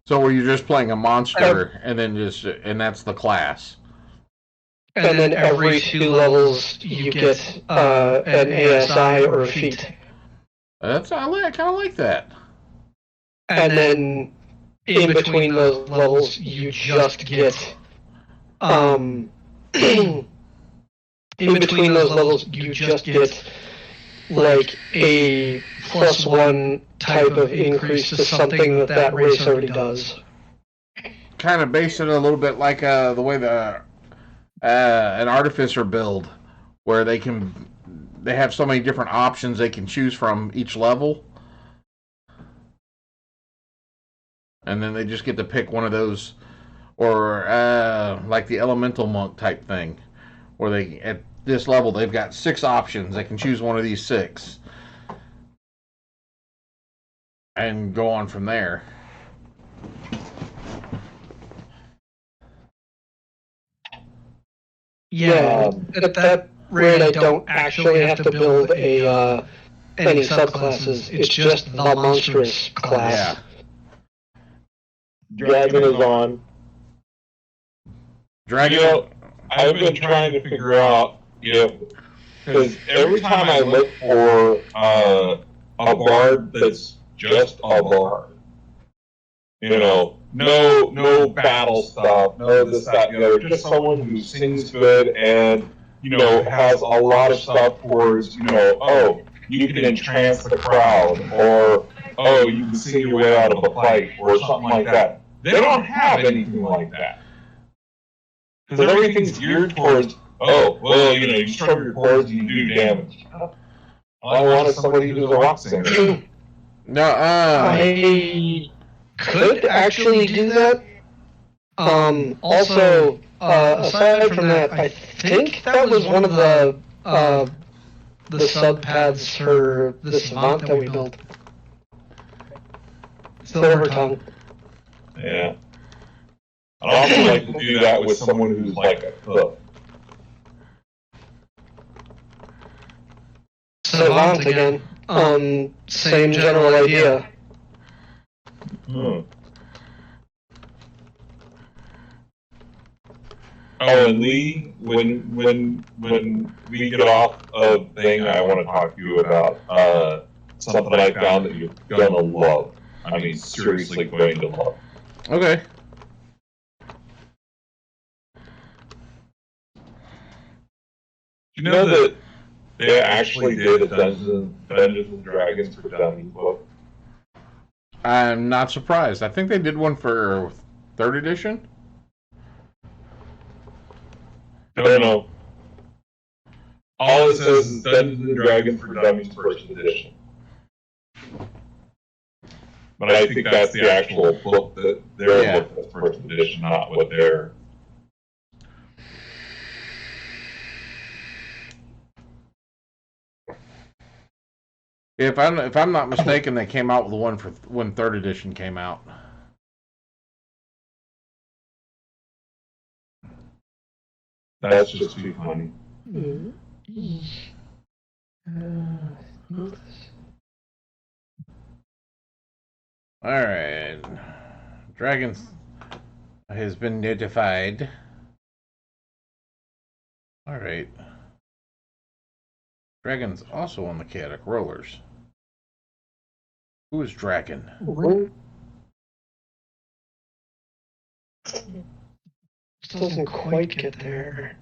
so were you just playing a monster and that's the class? And then every 2 levels you get an ASI or a feat. I kind of like that. And then in between those levels you just get in between those levels you just get like a +1 type of increase to something that race already does. Kind of base it a little bit like the way an artificer build, where they have so many different options they can choose from each level, and then they just get to pick one of those, or like the elemental monk type thing, where they at this level they've got 6 options. They can choose one of these 6 and go on from there. Yeah, at that rate I don't actually have to build any subclasses. It's just the monstrous class. Yeah. Dragon is on. Dragon. I've been trying to figure out because every time I look for a bard that's just a bard, no battle stuff, no this, that, and the other. Just someone who sings good and, has a lot of stuff towards, oh, you can entrance the crowd, or, oh, you can sing your way out of a fight, or something like that. They don't have anything like that. Because everything's geared towards, oh, well, you strum your chords and you do damage. All I want is somebody who's a rock singer. No, I could actually do that. Also, aside from that, I think that was one of the sub-paths for the Savant that we built. Silver Tongue. Yeah. I'd also like to do that with someone who's like a cook. Savant again. Same general idea. Hmm. Oh, and Lee, when we get off of thing, I want to talk to you about something I found that you're gonna love. I mean, seriously going to love. okay. You know that they actually did a Dungeons and Dragons for Dummies book? I'm not surprised. I think they did one for 3rd edition. No. All it says is Dungeons and Dragons for Dummies 1st edition. But I think that's the actual book that their book that's 1st edition, not what they're. If I'm not mistaken, they came out with one for when 3rd edition came out. That's just too funny. All right, Dragons has been notified. All right, Dragon's also on the chaotic rollers. Who is Dragon? Doesn't quite get there.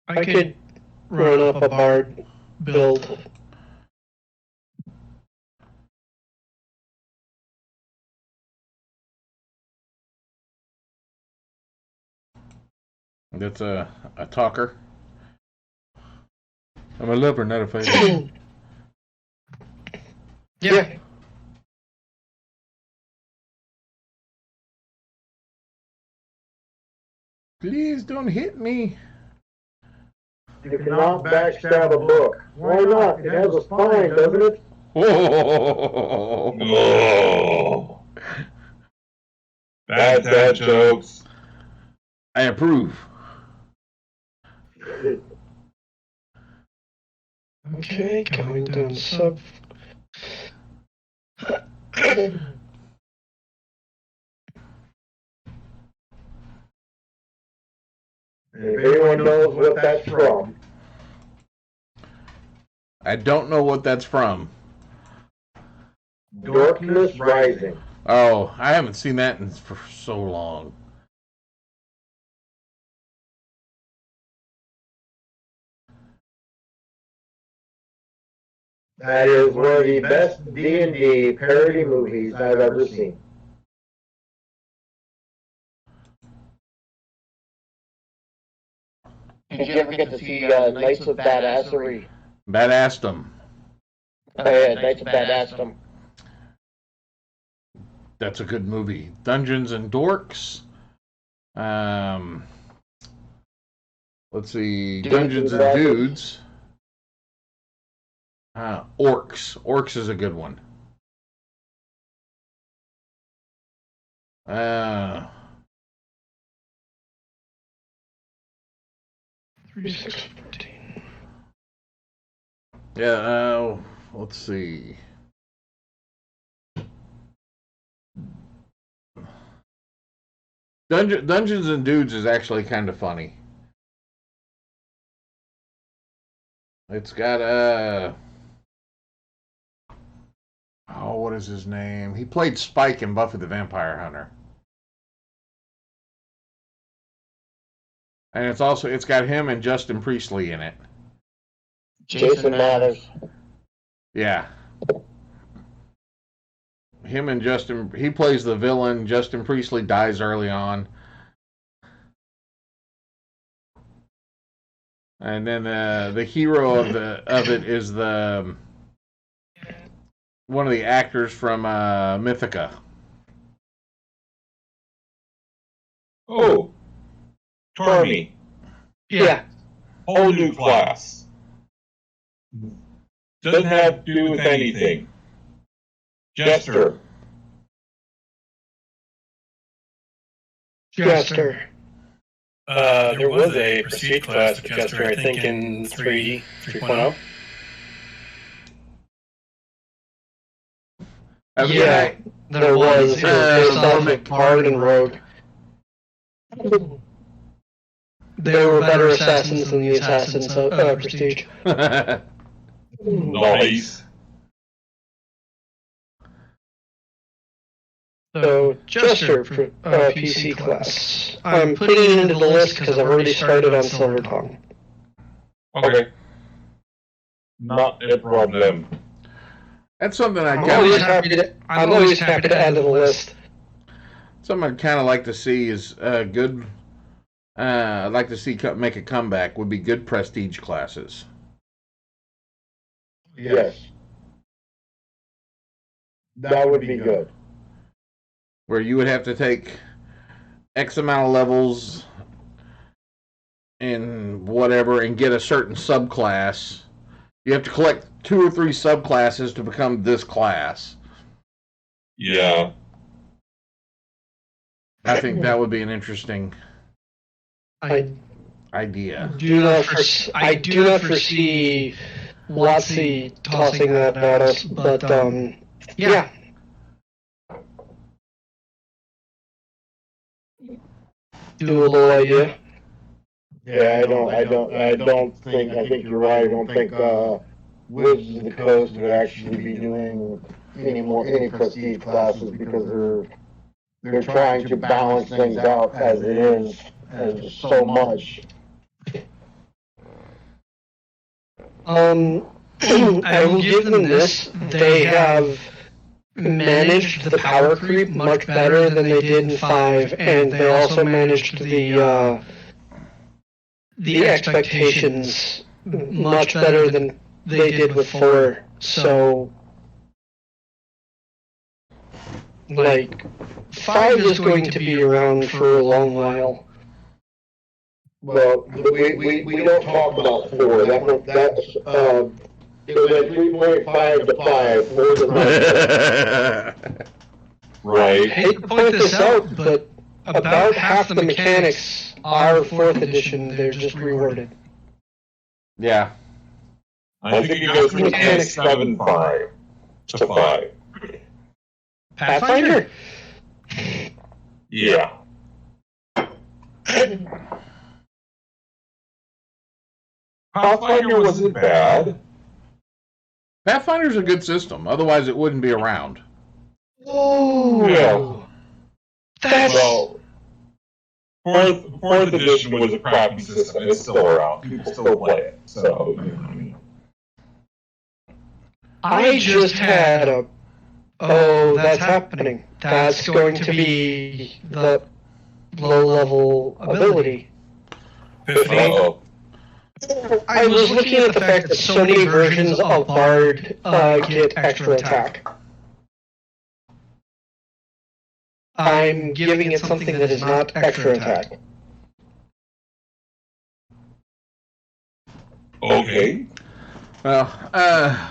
I could run up a bard build. That's a talker. I'm a lover, not a fighter. Yeah. Please don't hit me. You cannot backstab a book. Why not? It has a spine, doesn't it? Oh. Oh. Bad dad jokes. I approve. Okay, going down sub. If anyone knows what that's from. I don't know what that's from. Darkness Rising. Oh, I haven't seen that for so long. That is one of the best D&D parody movies I've ever seen. Did you ever get to see Knights of Badassery? Badassdom. Oh yeah, Knights of Badassdom. That's a good movie. Dungeons and Dorks. Let's see. Dungeons and Dudes. Orcs. Orcs is a good one. 3, 6, 14. Yeah, let's see. Dungeons and Dudes is actually kind of funny. It's got what is his name? He played Spike in Buffy the Vampire Hunter. And it's got him and Justin Priestley in it. Jason Mathers. Yeah. Him and Justin, he plays the villain. Justin Priestley dies early on. And then the hero of it is one of the actors from Mythica. Oh, Tormy. Yeah. Whole new class. Doesn't have to do with anything. Jester. Jester. There was a prestige class of Jester, I think, in 3.0. Yeah, there was. Based off of Bard and Rogue. They were better assassins than the assassins of Prestige. Nice. So, Jester, PC class. I'm putting it into the list because I've already started on Silver Tongue. Okay. Not a problem. That's something I'm always happy to add to the list. Something I'd kind of like to see is good. I'd like to see make a comeback. Would be good prestige classes. Yes. That would be good. Where you would have to take X amount of levels in whatever and get a certain subclass. You have to collect 2 or 3 subclasses to become this class. Yeah. I think that would be an interesting idea. I do not foresee WotC tossing that at us, but yeah. Doable idea. Yeah, I think you're right. I don't think Wizards of the Coast would actually be doing any prestige classes because they're trying to balance things out as it is, and there's so much. I will give them this. They have managed the power creep much better than they did in 5, and they also managed the expectations much better than they did with 4. So, like, 5 is going to be around for a long while. Well, we don't talk about 4. That's it was at 3.5 to 5. Right. I hate to point this out, but about half the mechanics are 4th edition. They're just reworded. Yeah. I think it goes from 7.5 to 5. Pathfinder? Yeah. Pathfinder wasn't bad. Pathfinder's a good system. Otherwise, it wouldn't be around. Oh, Yeah. that's Well, fourth edition was a crappy system. It's still around. People still play it. So. I just had a. Oh, that's happening. That's going to be the low-level ability. Uh-oh. I was looking at the fact that so many versions of Bard get extra attack. I'm giving it something that is not extra attack. Okay. Well,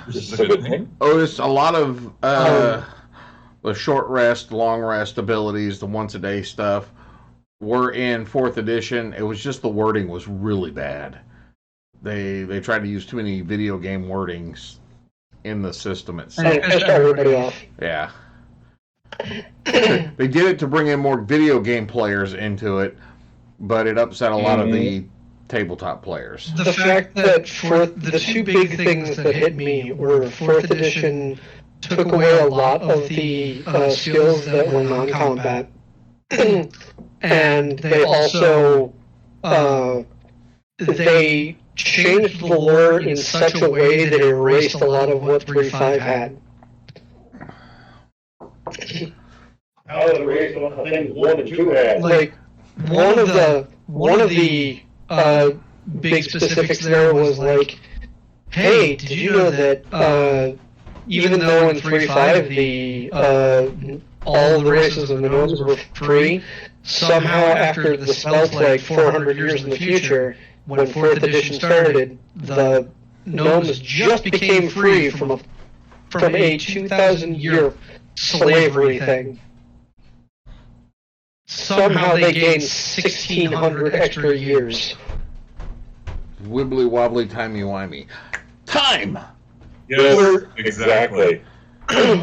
This is a good thing. Otis, a lot of the short rest, long rest abilities, the once a day stuff, were in 4th edition. It was just the wording was really bad. They tried to use too many video game wordings in the system itself. And it pissed everybody off. Yeah. They did it to bring in more video game players into it, but it upset a lot of the tabletop players. The fact that the 2 big things that hit me were 4th edition took away a lot of the skills that were non-combat. And they also they changed the lore in such a way that it erased a lot of what 3.5 had. How did it erase one of the things 1 and 2 had? Like one of the big specifics there was like, hey, did you know that even though in 3.5 the all the races of the gnomes were free, somehow after the spell plague 400 years in the future, when 4th edition started, the gnomes just became free from a 2,000-year slavery thing. Somehow they gained 1,600 extra years. Wibbly wobbly, timey wimey. Time! Yes, exactly.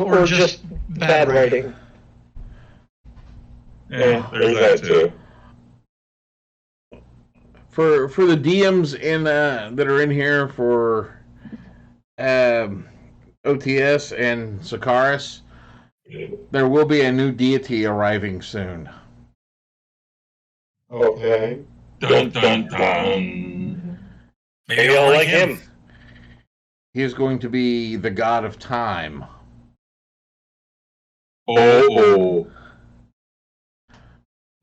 Or just bad writing. Yeah, there's that too. For the DMs in that are in here for OTS and Sakaris, there will be a new deity arriving soon. Okay. Dun dun dun. Maybe I'll like him. He is going to be the god of time. Oh,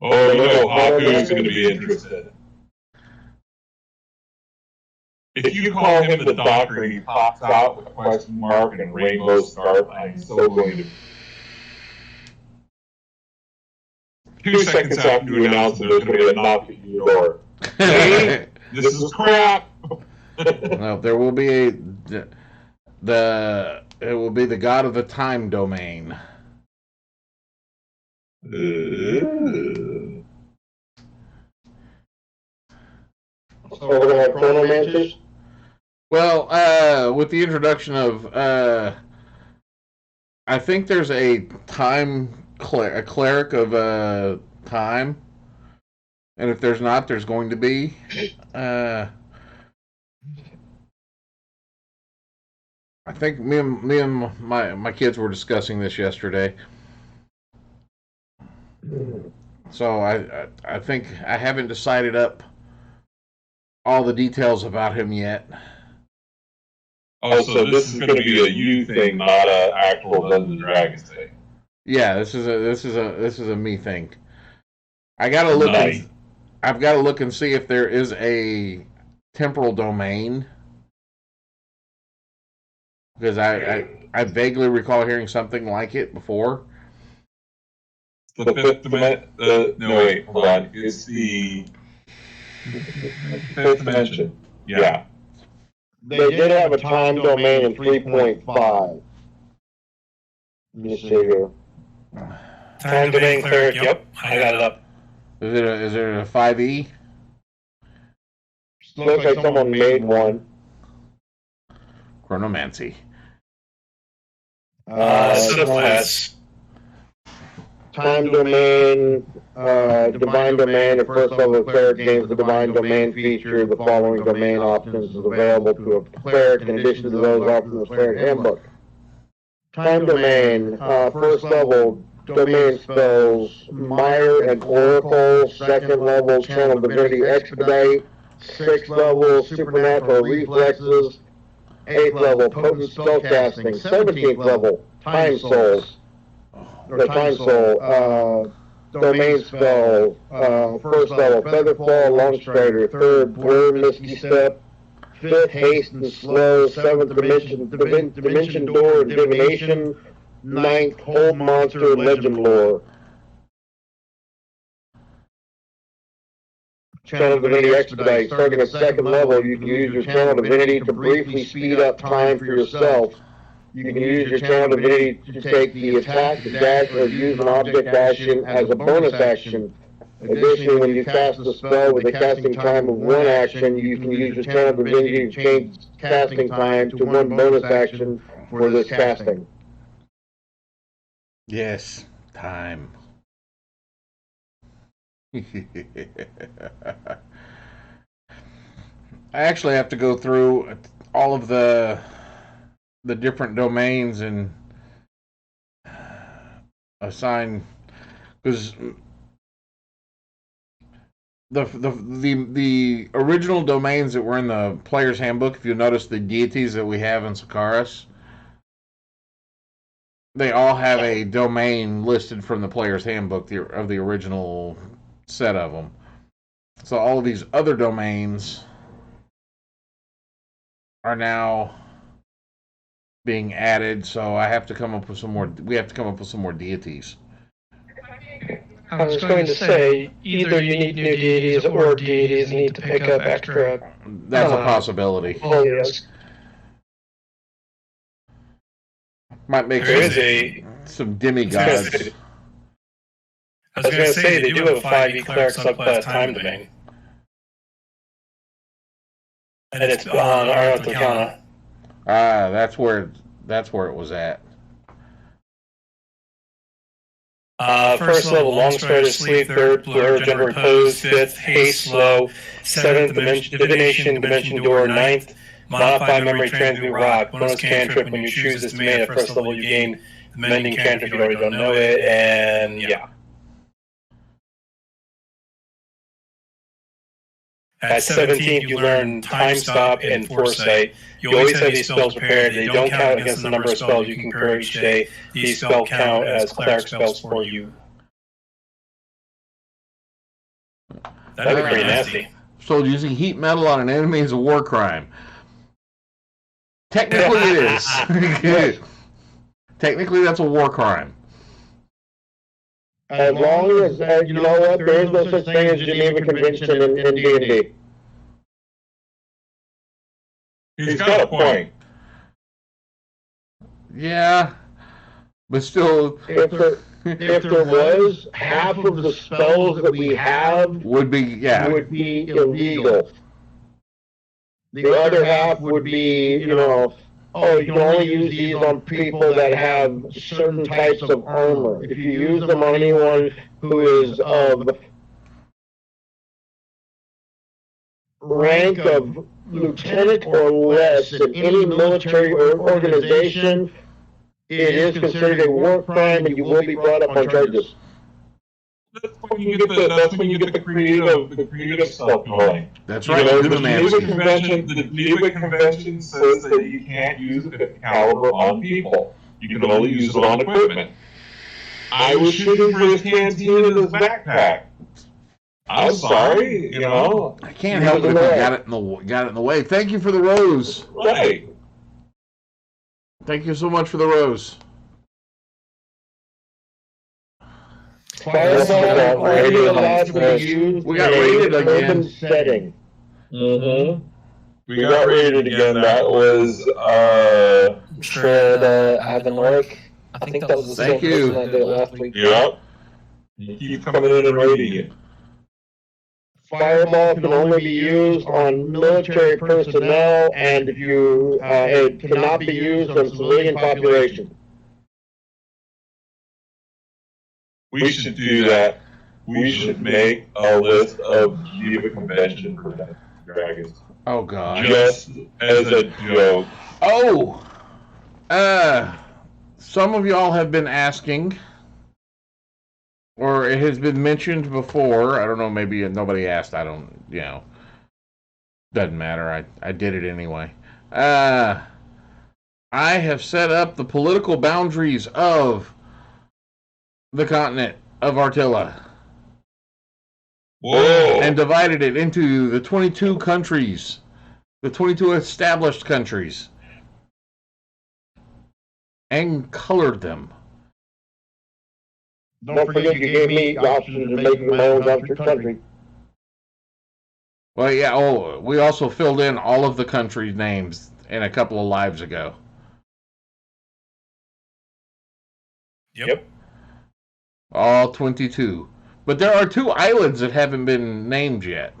no, Haku's going to be interested. If you call him the doctor and he pops out with a question mark and rainbow scarf, I'm so going to... 2 seconds after you announce that there's going to be a knock at your door. See? This is crap! No, there will be it will be the god of the time domain. So we're going to have chronomancers? Well, with the introduction of, I think there's a a cleric of time, and if there's not, there's going to be. I think me and my kids were discussing this yesterday. So I think I haven't decided up all the details about him yet. Oh, so this is going to be a you thing, not an actual Dungeons and Dragons thing. Yeah, this is a me thing. I gotta look. Nice. I've got to look and see if there is a temporal domain, because I vaguely recall hearing something like it before. The fifth dimension. No, wait, hold on. It's the fifth dimension. Yeah. They did have a time domain in 3.5. Let me see here. Time domain cleric. Yep, I got it up. Is it a 5e? Looks like someone made one. Chronomancy. Subclass. Time domain, divine domain, a first level cleric gains the divine domain feature. The following domain options is available to a cleric in addition to those offered in the cleric handbook. Time domain, first level domain spells, Mire and Oracle, second level channel divinity expedite, 6th level supernatural reflexes, 8th level potent spellcasting, 17th level time souls. The time soul, domain spell, first level, Featherfall, Longstrider, 3rd, Blur, Misty Step, 5th, Haste and Slow, 7th, Dimension Door and Divination, 9th, Hold Monster, Legend Lore. Channel Divinity Expedite, starting at 2nd level, you can use your Channel Divinity to briefly speed up time for yourself. You can use your Channel Divinity to take the attack, the dash, or use an object action as a bonus action. Additionally, when you cast a spell with a casting time of 1 action, you can use your Channel Divinity to change casting time to 1 bonus action for this casting. Yes, time. I actually have to go through all of the different domains and assign, because the original domains that were in the player's handbook, if you notice the deities that we have in Sakaris, they all have a domain listed from the player's handbook of the original set of them. So all of these other domains are now being added. So I have to come up with some more. We have to come up with some more deities. I was going to say, either you need new deities or deities need to pick up extra. That's a possibility. Folios. Might make some demigods. I was going to say, they do have a 5e cleric subclass time domain. And it's on Arath Arcana. That's where it was at. First level, long stride of sleep, third, gentle repose, fifth, haste, slow, seventh, divination, dimension door, ninth, modify memory, transmute rock, bonus cantrip. When you choose this domain at first level, you gain the mending cantrip. You already don't know it, and yeah. At 17th, you learn Time Stop and Foresight. You always have these spells prepared. They don't count against the number of spells you can cure each day. These spells count as cleric spells for you. That'd be pretty nasty. So using heat metal on an enemy is a war crime. Technically it is. Technically that's a war crime. As long as, you know what, there is no such thing as Geneva Convention in D&D. He's got a point. Yeah, but still, If there was, half of the spells that we have would be illegal. The other half would be, you know, oh, you can only use these on people that have certain types of armor. If you use them on anyone who is of rank of lieutenant or less in any military or organization, it is considered a war crime and you will be brought up on charges. That's when you get the creative stuff going. That's right. You know, the Geneva Convention says that you can't use a 50 caliber on people. You can only use it on equipment. I was shooting for his canteen in his backpack. I'm sorry, you know. I can't help it if I got it in the way. Thank you for the rose. Right. Thank you so much for the rose. Fireball only allowed to be used We got raided again. Setting. Mm-hmm. We got raided again. That was Ivan Lorick. I think that was the same person that did it last week. Yep. You keep coming in and raiding it. Fireball can only be used on military personnel, and if you it cannot be used on civilian population. We should do that. We should make a list of Geneva Convention dragons. Oh God! Just as a joke. Oh, some of y'all have been asking, or it has been mentioned before. I don't know. Maybe nobody asked. I don't. You know, doesn't matter. I did it anyway. I have set up the political boundaries of the continent of Artilla. Whoa! And divided it into the 22 countries, the 22 established countries, and colored them. Don't forget you gave me the option of making my own country. Well, yeah, we also filled in all of the country names in a couple of lives ago. Yep. All 22. But there are 2 islands that haven't been named yet.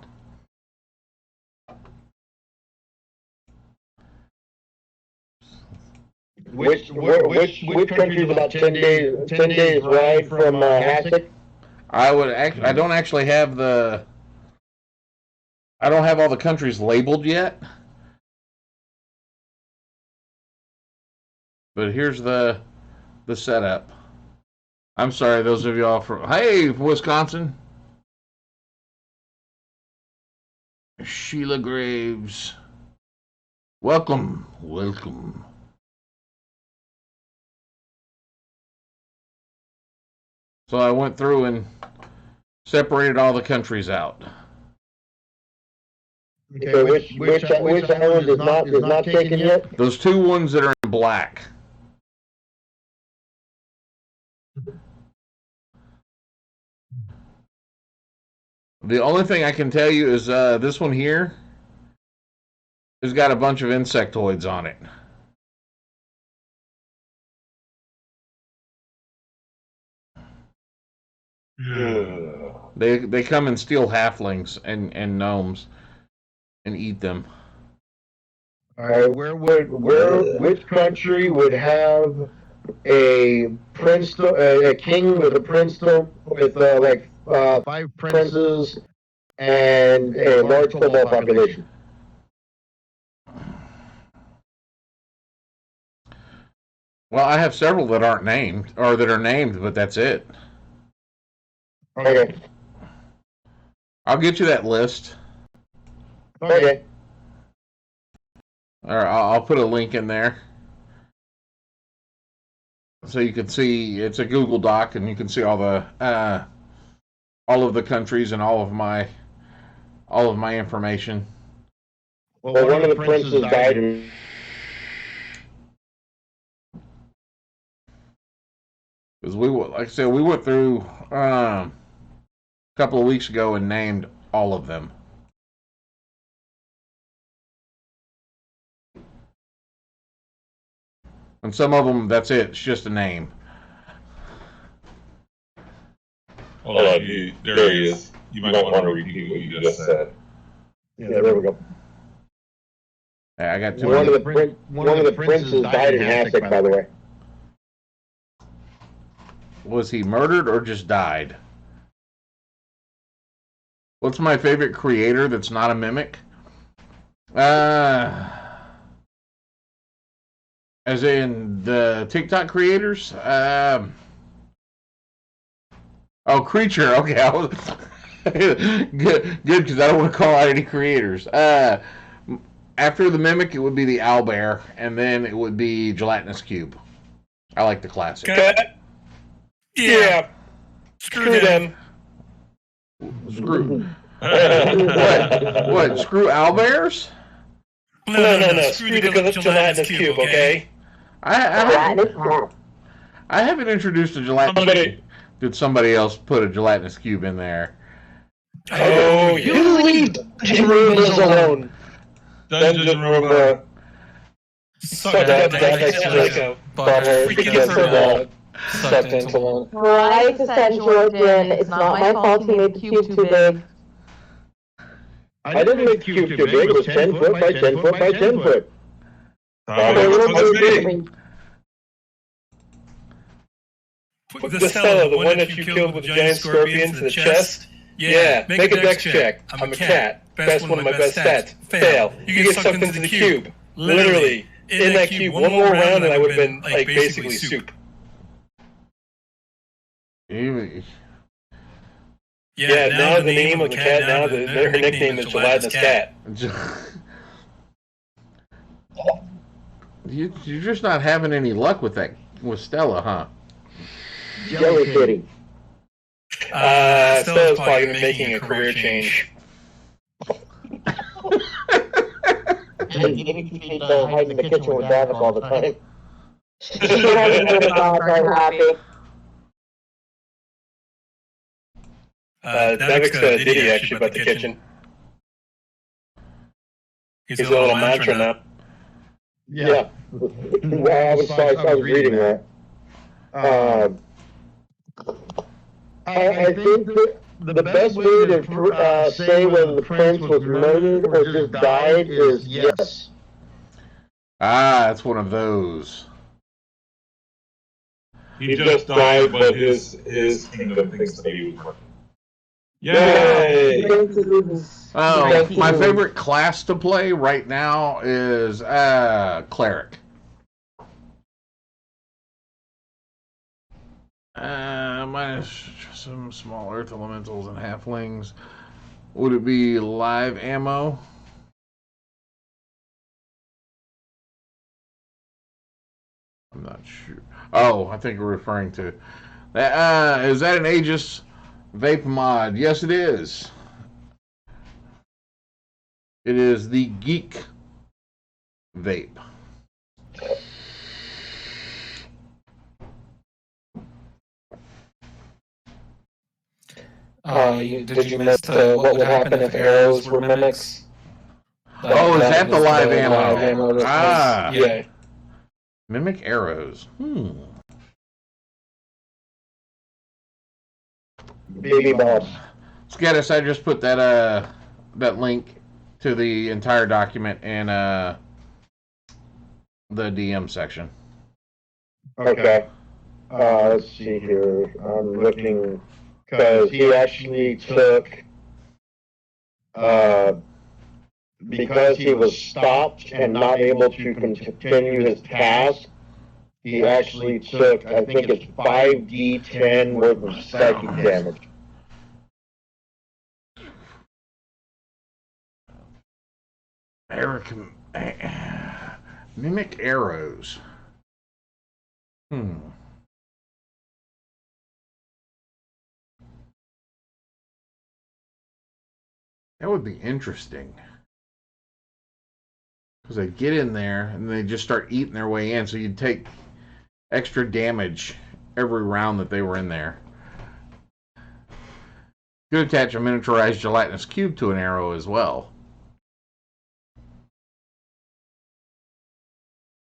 Which country is about 10 days ride from Hasek? I don't actually have I don't have all the countries labeled yet. But here's the setup. I'm sorry, those of y'all from Wisconsin. Sheila Graves. Welcome. So I went through and separated all the countries out. Okay, which island is not taken yet? Those two ones that are in black. The only thing I can tell you is this one here has got a bunch of insectoids on it. They come and steal halflings and gnomes and eat them. All right, which country would have a king with a princedom with like 5 princes and a large football population? Well, I have several that aren't named, or that are named, but that's it. Okay. I'll get you that list. Okay. All right, I'll put a link in there so you can see. It's a Google Doc, and you can see all of the countries and all of my information. Well, one of the princes died. Because like I said, we went through a couple of weeks ago and named all of them. And some of them, that's it. It's just a name. Hold on, there he is. You might want to repeat what you just said. Yeah, there we go. I got two. One of the princes died in Hasek, by the way. Was he murdered or just died? What's my favorite creator that's not a mimic? As in the TikTok creators? Creature. Okay, I was good because I don't want to call out any creators. After the mimic, it would be the owlbear, and then it would be Gelatinous Cube. I like the classic. Okay. Yeah. Screw them. Screw. What? Screw owlbears? No. Screw the Gelatinous Cube, okay? I haven't introduced a gelatinous. Did somebody else put a gelatinous cube in there? Oh, You leave Dungeon Roombas alone. Dungeon Roomba. Suck that like a freaking furball. Sucked into one. Right to send Jordan. It's not my fault he made the cube too big. I didn't make the cube too big. It was 10 foot by 10 foot by 10 foot. Put the Stella, the one that you killed with the giant scorpions in the chest. Yeah, make a dex check. I'm a cat. Best one of my best stats. Fail. You get sucked into the cube. Literally. In that cube, one more round and I would have been, like, basically soup. Yeah, now the name of the cat, now her nickname is Gelatinous Cat. You're just not having any luck with Stella, huh? Jelly Kitty. Stella's probably making a career change. And she's hiding in the kitchen with Davik all the time. She doesn't do the thoughts. I'm happy. Davik's a ditty actually about the kitchen. He's a little mantra now. Yeah. Well, I was reading that. I think that the best way to say whether the prince was murdered or just died is yes. That's one of those. He just died, but his kingdom thinks that he was murdered. Yay! Oh, my favorite class to play right now is cleric. minus some small earth elementals and halflings. Would it be live ammo? I'm not sure. Oh, I think we're referring to that. Is that an Aegis vape mod? Yes, it is. It is the Geek Vape. Did you miss what would happen if arrows were mimics? Oh, is that the live ammo? Yeah. Mimic arrows. Baby balls. Skettis, I just put that link to the entire document in the DM section. Okay. Let's see here. I'm looking because he actually took because he was stopped and not able to continue his task. He actually took, I think it's 5d10 worth of psychic damage. Mimic arrows. That would be interesting. Because they get in there and they just start eating their way in, so you'd take extra damage every round that they were in there. You could attach a miniaturized gelatinous cube to an arrow as well.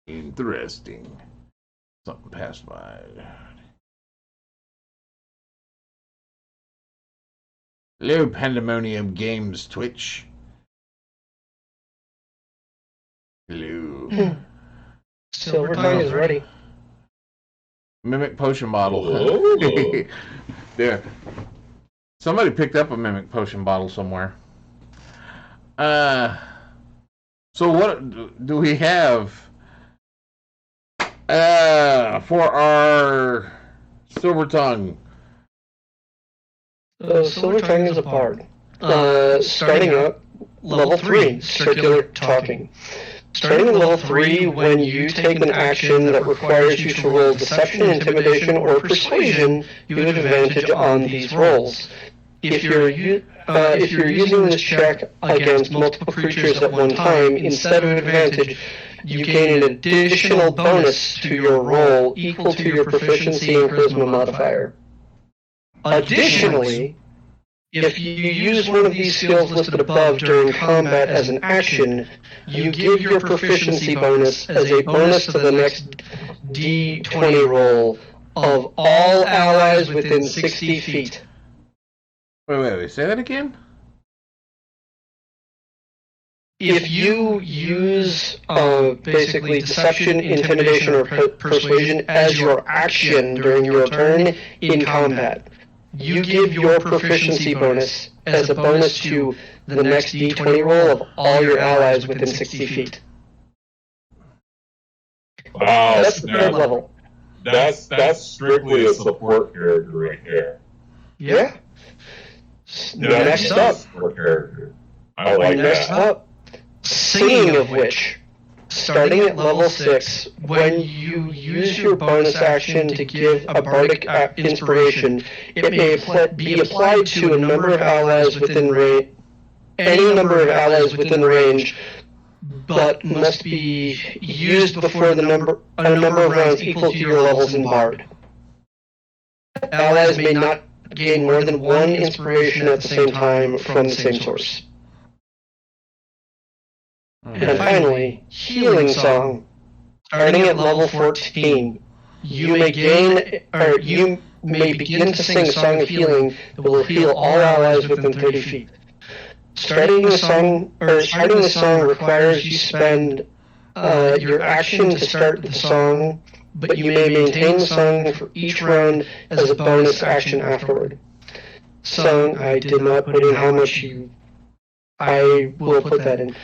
Interesting. Something passed by. Hello, Pandemonium Games Twitch. Hello. Silver tongue is ready. Mimic potion bottle. There. Somebody picked up a mimic potion bottle somewhere. So what do we have for our silver tongue? Silver tongue is a bard. Starting up, level 3, circular talking. Starting at level 3, when you take an action that requires you to roll deception, intimidation, or persuasion, you have advantage on these rolls. If you're using this check against multiple creatures at one time, instead of advantage, you gain an additional bonus to your roll equal to your proficiency and charisma modifier. Additionally, if you use one of these skills listed above during combat as an action, you give your proficiency bonus as a bonus to the next D20 roll of all allies within 60 feet. Wait, say that again? If you use basically deception, intimidation, or persuasion as your action during your turn in combat, you give your proficiency bonus as a bonus to the next D20 roll of all your allies within 60 feet. Wow, That's the third level. That's strictly a support character right there. Yeah. Next up. Support character. I like Next that. up, singing of which, starting at level 6, when you use your bonus action to give a bardic inspiration, it may be applied to a number of allies within range, any number of allies within range, but must be used before a number of rounds equal to your levels in Bard. Allies may not gain more than one inspiration at the same time from the same source. And finally, Healing Song. Starting at level 14, you may begin to sing a song of healing that will heal all allies within 30 feet. Starting the song requires you spend your action to start the song, but you may maintain the song for each round as a bonus action afterward. Song, I did not put in how much I will put that in.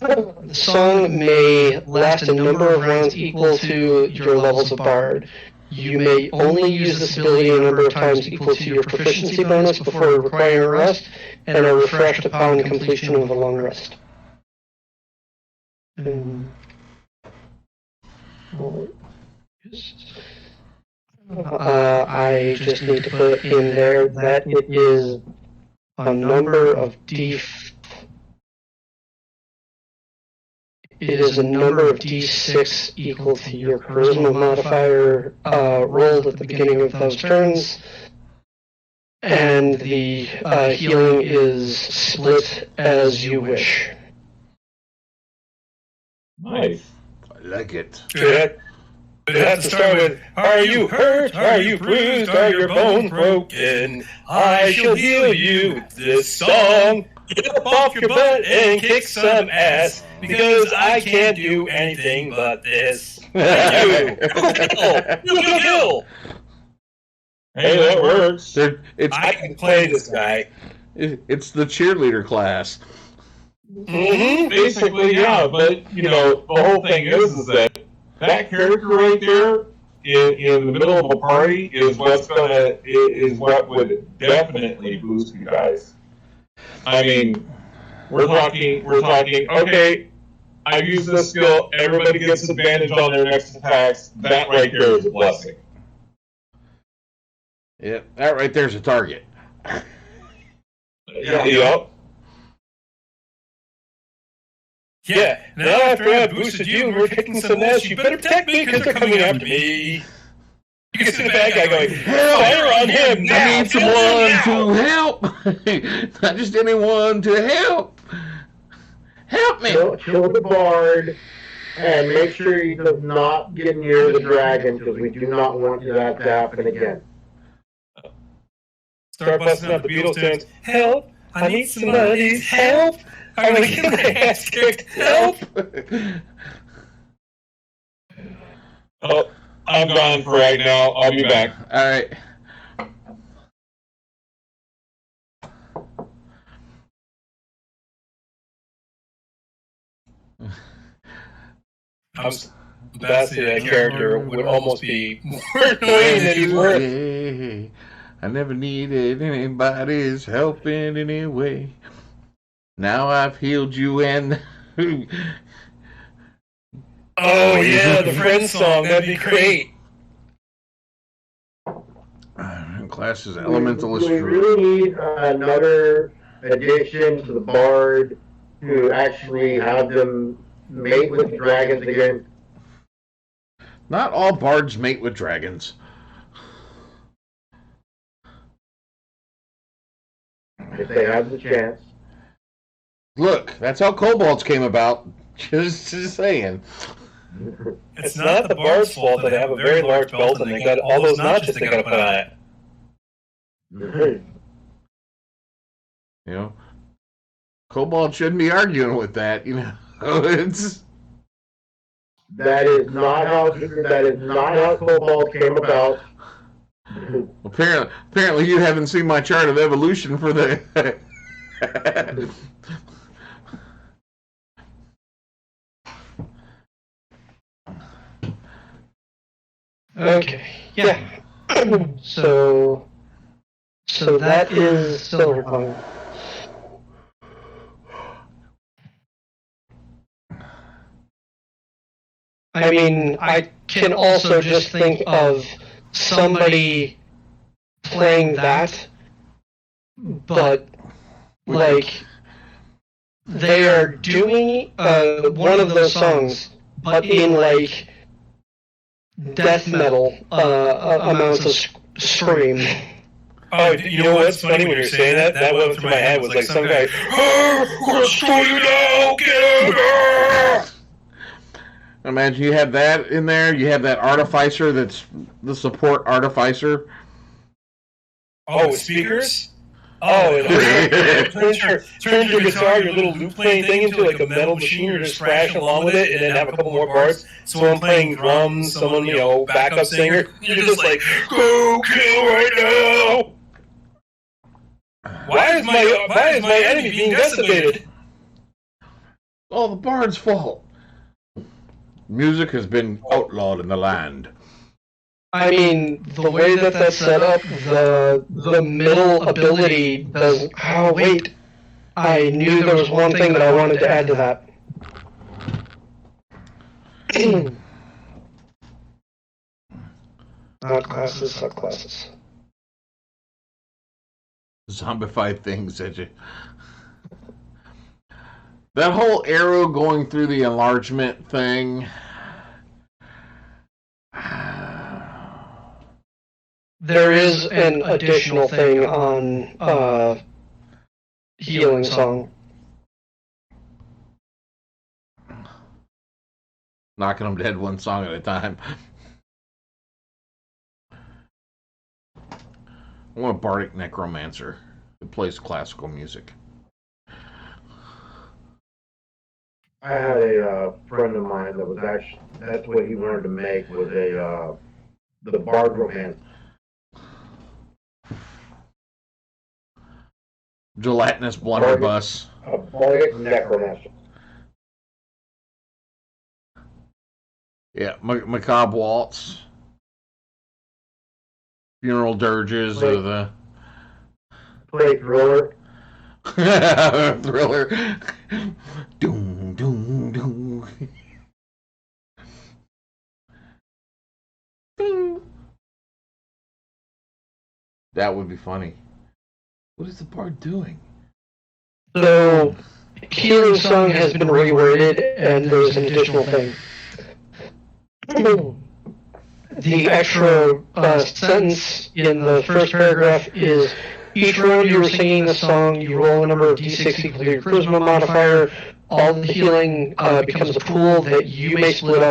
The song may last a number of rounds equal to your levels of Bard. You may only use this ability a number of times equal to your proficiency bonus before requiring a rest, and are refreshed upon completion of a long rest. I just need to put in there that it is a number of It is a number of d6 equal to your charisma modifier rolled at the beginning of those turns, and the healing is split as you wish. Nice. I like it. It has to start with, are you hurt? Are you bruised? Are your bones broken? I shall heal you with this song. Get up off your butt and kick some ass, because I can't do anything but this. You can kill. Hey, that works. I can play this guy. It's the cheerleader class. Mm-hmm. Basically, yeah, but, you know, the whole thing is that character right there in the middle of a party is what would definitely boost you guys. I mean, we're talking, okay, I use this skill, everybody gets advantage on their next attacks. That right there is a blessing. Yeah, that right there's a target. Yep. Yeah, now after I've boosted you and we're kicking some ass, you better protect me because they're coming after me. You can see the bad guy going, fire on him now! I need someone to help! Not just anyone to help! Help me! Kill the bard, and make sure he does not get near the dragon, because we do not want that to happen again. Start busting out the Beatles tunes. Help! I need somebody's help! I'm gonna get my ass kicked! Help! Oh, I'm gone for right now. I'll be back. Alright. That character would almost be more annoying than he's worth. Yeah, I never needed anybody's help in any way. Now I've healed you and... Oh yeah, the Friends song, that'd be great. Class is elementalist. We really need another addition to the bard to actually have them mate with dragons again. Not all bards mate with dragons. If they have the chance. Look, that's how kobolds came about. Just saying. It's not the bard's fault that they have a very large belt and they got all those notches they gotta put on it. You know, kobolds shouldn't be arguing with that. You know, it's. That is not how kobolds came about. Apparently, you haven't seen my chart of evolution for the. Okay, yeah. So that is Silvertongue. I mean, I can also just think of somebody playing that, but like they are doing one of those songs, but in like death metal amounts of scream. Oh, you know what's funny when you're saying that? That went through my head was like some guy, we're gonna slow you down, get over! Imagine you have that in there. You have that artificer that's the support artificer. Oh, with speakers? Oh, it turns your guitar, your little loop playing thing into like a metal machine. You're just crashing along with it, and then have a couple more bars. Someone playing drums, someone, you know, backup singer. You're just like, go kill right now! Why is my enemy being decimated? Oh, the bard's fault. Music has been outlawed in the land. I mean, the way that that's set up, the middle ability does. Oh wait, I knew there was one thing that I wanted to add to that. Not classes, subclasses. Zombified things that you. That whole arrow going through the enlargement thing. There is an additional thing on Healing Song. Knocking them dead one song at a time. I want a bardic necromancer that plays classical music. I had a friend of mine that was actually, that's what he wanted to make, was the Bard Romance. Gelatinous blunderbuss. A Bardic Necromancer. Yeah, macabre waltz. Funeral dirges of the... Play Thriller. Thriller. Doom, doom, doom. That would be funny. What is the bard doing? So, Healing Song has been reworded, and there's an additional thing. The extra sentence in the first paragraph is, each round you are singing the song, you roll a number of d6 equal to your charisma modifier. All the healing becomes a pool that you may split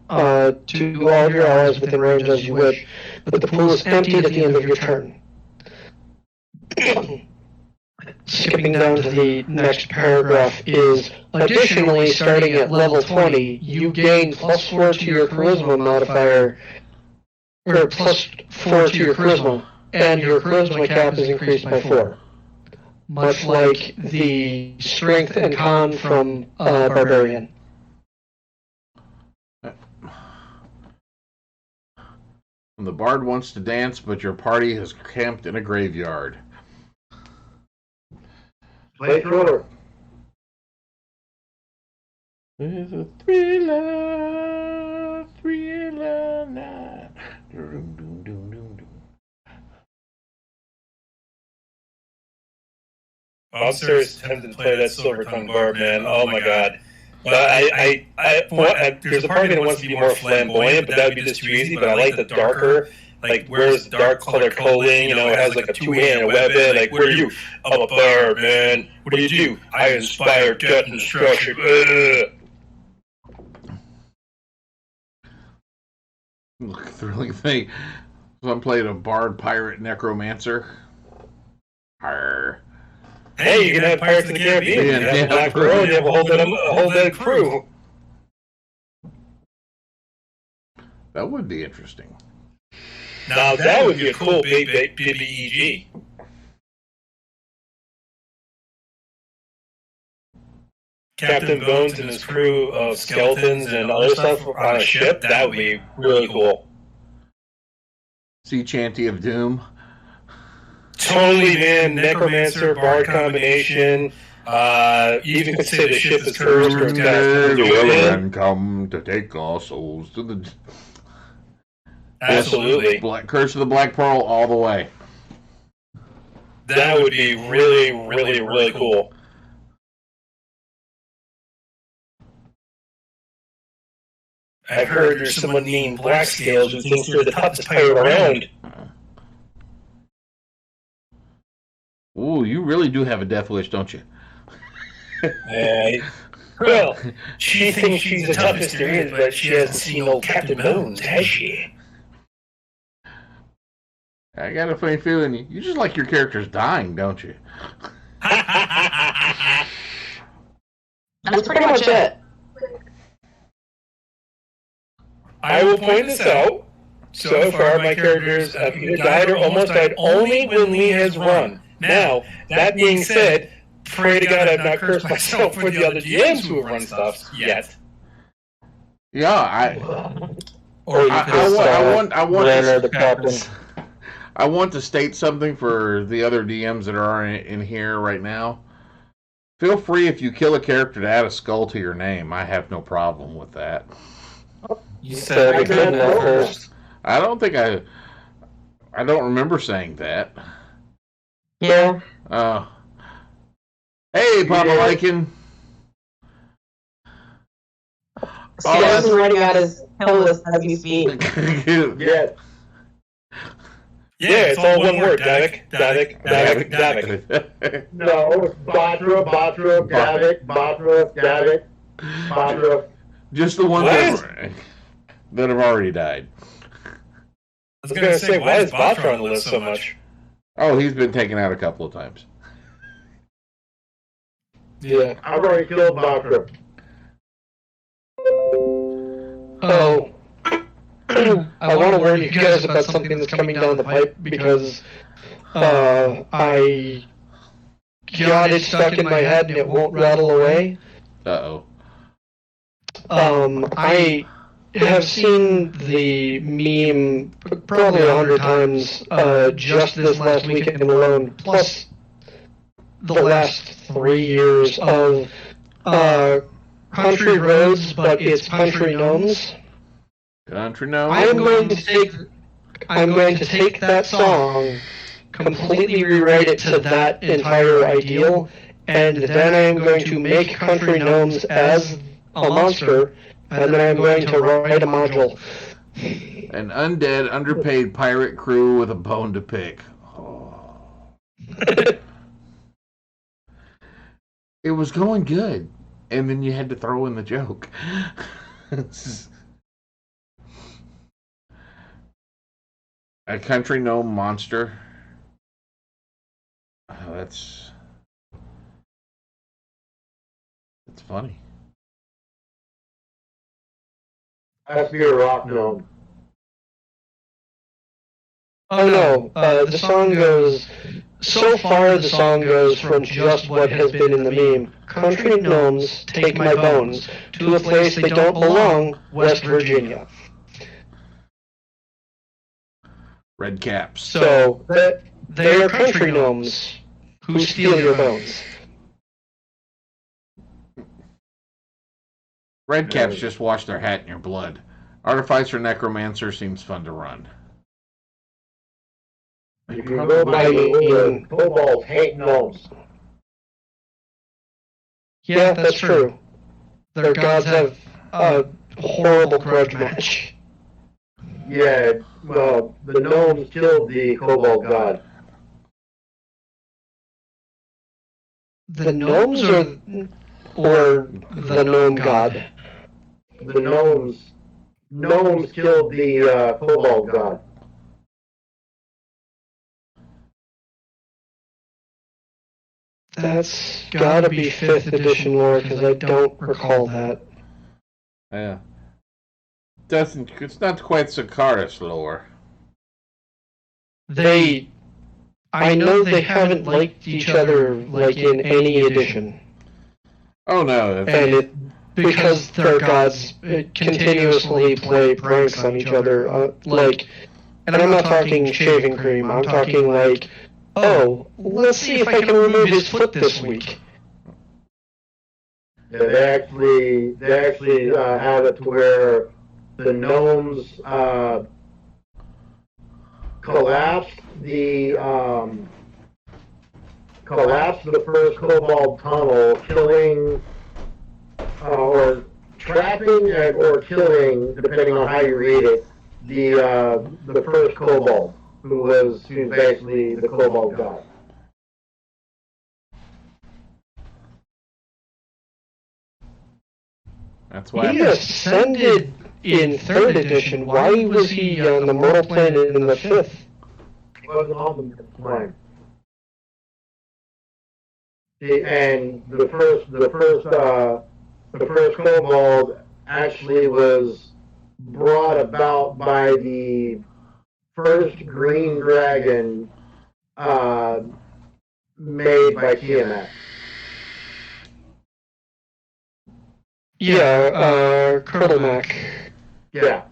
up to all of your allies within range as you wish, but the pool is emptied at the end of your turn. Skipping down to the next paragraph is, additionally, starting at level 20, you gain +4 to your charisma modifier, or +4 to your charisma, and your charisma cap is increased by 4. Much like the strength and con from Barbarian. The bard wants to dance, but your party has camped in a graveyard. Play Thriller. It's a thriller, thriller night. Doom, doom, doom, doom, doom. Monsters tend to play that silver tongue barb, man. Oh my god. There's a part of me that wants to be more flamboyant, but that would be just too easy. But I like the darker, like where's the dark color clothing? You know, it has like a 2-hand weapon. Like, where are you? I'm a barb, man. What do you do? I inspire death and destruction. Look, thrilling thing. So I'm playing a bard pirate necromancer. Arr. Hey, you can have Pirates of the Caribbean. You can have Black Pearl, you have a whole bit of crew. That would be interesting. Now that would be a cool BBEG. Captain Bones and his crew of skeletons and other stuff on a ship, that would be really cool. Sea Chanty of Doom. Totally, man. Necromancer, bard combination. Even could say the ship is cursed or it's got and come to take our souls to the... Absolutely. Curse of the Black Pearl all the way. That would be really, really, really cool. I've heard there's someone named Blackscales who thinks they're the toughest pirate around. Ooh, you really do have a death wish, don't you? Well, she thinks she's the toughest there is, but she hasn't seen old Captain Bones, has she? I got a funny feeling you just like your characters dying, don't you? That's pretty much it. I will point this out. So far, my characters have either died or almost died only when Lee has run. Now, that being said, pray to God I've not cursed myself for the other GMs who have run stuff yet. Yeah, Or you I want Brenner, to, the captain. I want to state something for the other DMs that are in here right now. Feel free if you kill a character to add a skull to your name. I have no problem with that. You said we couldn't at first. I don't think I don't remember saying that. Yeah. Hey, Papa Lycan. Steven's writing out his kill list as we speak. Yeah. Yeah, it's all one word. Davik. No, Batra, Davik. Just the ones that have already died. I was going to say, why is Batra on the list so much? Oh, he's been taken out a couple of times. Yeah, I've already killed Batra. Oh. I want to warn you guys about something that's coming down the pipe because I got it stuck in my head and it won't rattle away. Uh-oh. I have seen the meme probably 100 times just this last weekend alone, plus the last 3 years of Country Roads, but it's Country Gnomes. Country Gnomes. I'm going to take that song, completely rewrite it to that entire ideal, and then I'm going to make Country Gnomes as a monster, and then I'm going to write a module. An undead, underpaid pirate crew with a bone to pick. Oh. It was going good, and then you had to throw in the joke. A country gnome monster. Oh, that's funny. Has to be a rock gnome. Oh no, the song goes... So far the song goes from just what has been in the meme. Country gnomes take my bones to a place they don't belong, West Virginia. Red caps. So, they are country gnomes who steal your bones. Red caps just wash their hat in your blood. Artificer Necromancer seems fun to run. If you go by me, kobolds hate gnomes. Yeah, that's true. Their gods have a horrible grudge match. Yeah, well, the gnomes killed the kobold god. The gnomes or the gnome god? The gnomes killed the kobold god. That's gotta be 5th edition lore, because I don't recall that. Yeah. It's not quite Sakaris lore. I know they haven't liked each other, like, in any edition. Oh no. Because their gods continuously play pranks on each other, and I'm not talking shaving cream, I'm talking like, oh, let's see if I can remove his foot this week. Yeah, they actually have it to where the gnomes collapsed the first kobold tunnel, killing or trapping or killing, depending on how you read it, the first kobold, who's basically the kobold god. That's why he ascended in 3rd edition. Why was he on the mortal plane in the 5th? He wasn't on the mortal plane. And the first kobold actually was brought about by the first green dragon made by Tiamat. Yeah, Kurtlemak. Yeah.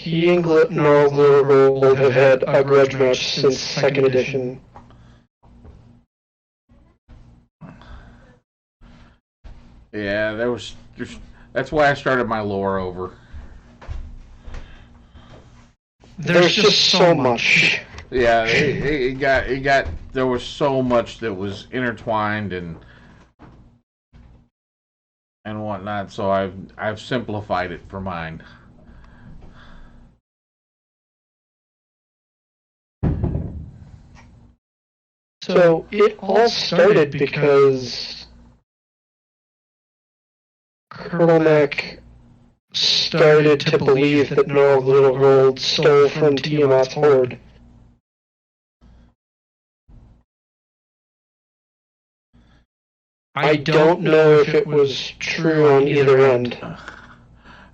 He and Gnarl Glittergold have had a grudge match since 2nd edition. Yeah, that's why I started my lore over. There's just so much. Yeah, it got. There was so much that was intertwined and whatnot. So I've simplified it for mine. So it all started because Colonel Mac started to believe that Gnarl Glittergold stole from Tiamat's horde. I don't know if it was true on either end.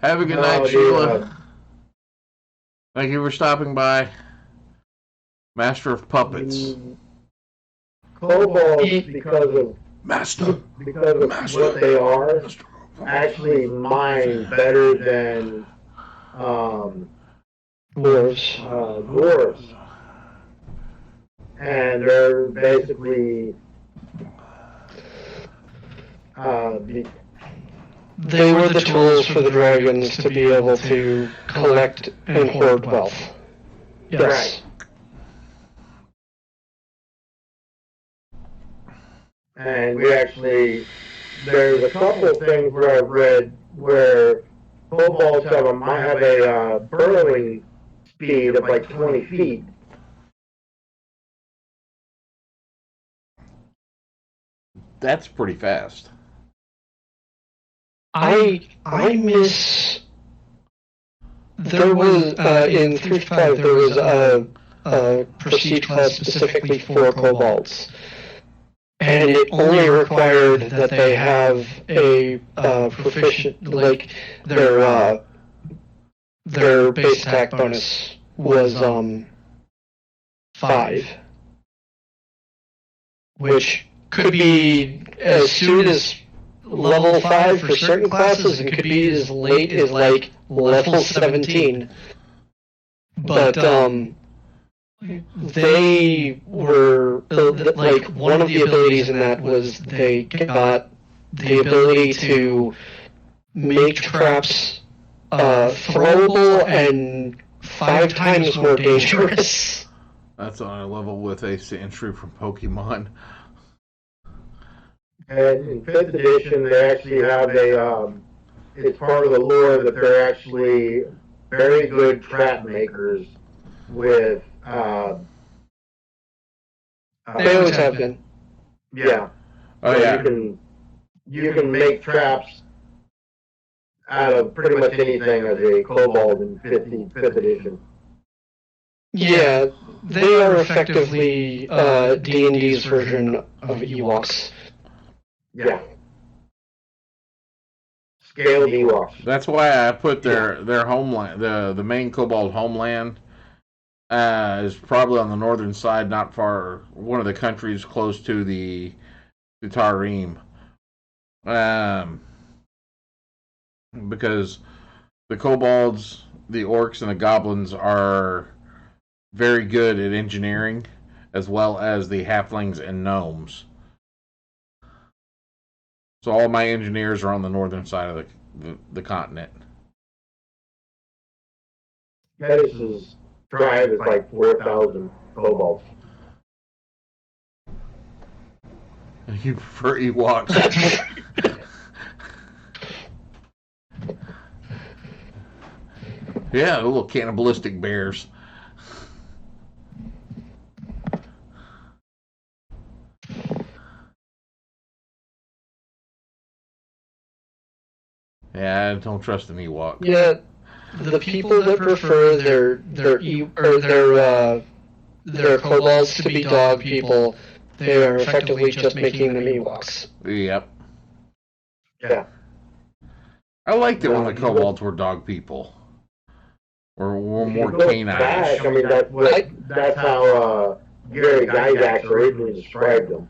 Have a good night, Sheila. Thank you for stopping by. Master of Puppets. Kobolds, because of what they are, actually mine better than dwarves. And they're basically they were the tools for the dragons to be able to collect and hoard wealth. Yes. Right. And we actually, there's a couple of things where I've read where kobolds have a burrowing speed of like 20 feet. That's pretty fast. I miss. There was in 3.5 there was a prestige class specifically for kobolds, and it only required that they have a proficient, like their base attack bonus was 5, which could be as soon as level 5 for certain classes, and could be as late as like level 17. But they were like, one of the abilities in that was they got the ability to make traps throwable and 5 times more dangerous. That's on a level with a Sandshrew from Pokemon. And in 5th edition, they actually have it's part of the lore that they're actually very good trap makers with, they always have been. Yeah. Oh, so yeah. You can make traps out of pretty much anything as a kobold in 5th edition. Yeah, they are effectively D&D's version of Ewoks. Yeah. Scaled Ewoks. That's why I put their homeland, the main kobold homeland, is probably on the northern side, not far, one of the countries close to the Tarim. Because the kobolds, the orcs, and the goblins are very good at engineering, as well as the halflings and gnomes. So all my engineers are on the northern side of the continent. Medicine's tribe is like 4,000 kobolds. You prefer Ewoks? Yeah, the little cannibalistic bears. Yeah, I don't trust an Ewok. Yeah, the people that prefer their kobolds to be dog people, they are effectively just making them Ewoks. Yep. Yeah. I liked it when the kobolds were dog people. Or were more canine. I mean, that's how Gary Gygax originally described them.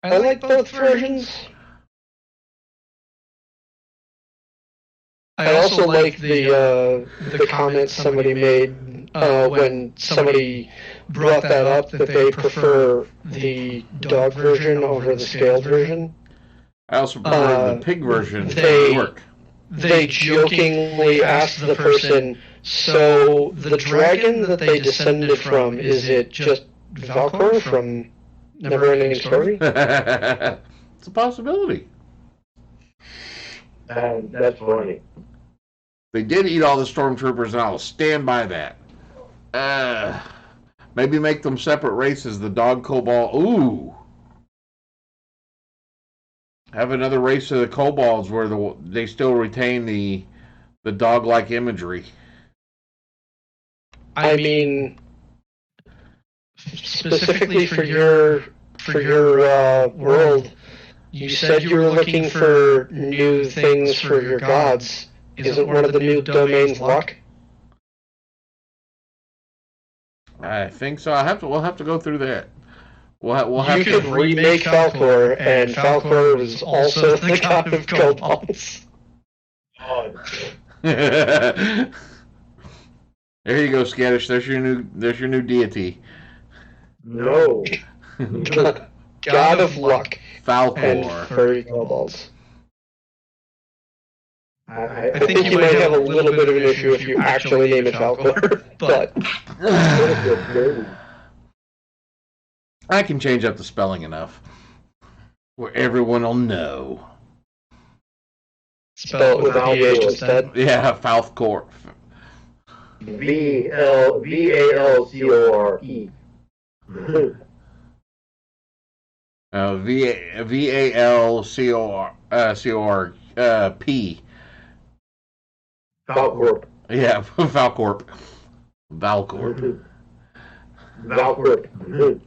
I like both versions. I also like the comment somebody made when somebody brought that up, that they prefer the dog version over the scaled version. I also prefer the pig version in they- New York. They jokingly asked the person, so the dragon that they descended from, is it just Valkor from Neverending Story? It's a possibility. That's funny. They did eat all the stormtroopers, and I'll stand by that. Maybe make them separate races. The dog kobold. Ooh. Have another race of the kobolds where they still retain the dog-like imagery. I mean, specifically for your world, you said you were looking for new things for your gods. Isn't one of the new domains luck? I think so. We'll have to go through that. We'll have You could remake Falkor, and Falkor was also the god of kobolds. There you go, Skaddish. There's your new deity. No. God of luck and Falkor. furry kobolds. I I think you might have a little bit of an issue if you actually name it Falkor, but I can change up the spelling enough where everyone will know. spell it with a PH instead. Yeah, Falkor. Valcore. VALCORP. Valcorp. Yeah, Valcorp. Valcorp. Valcorp.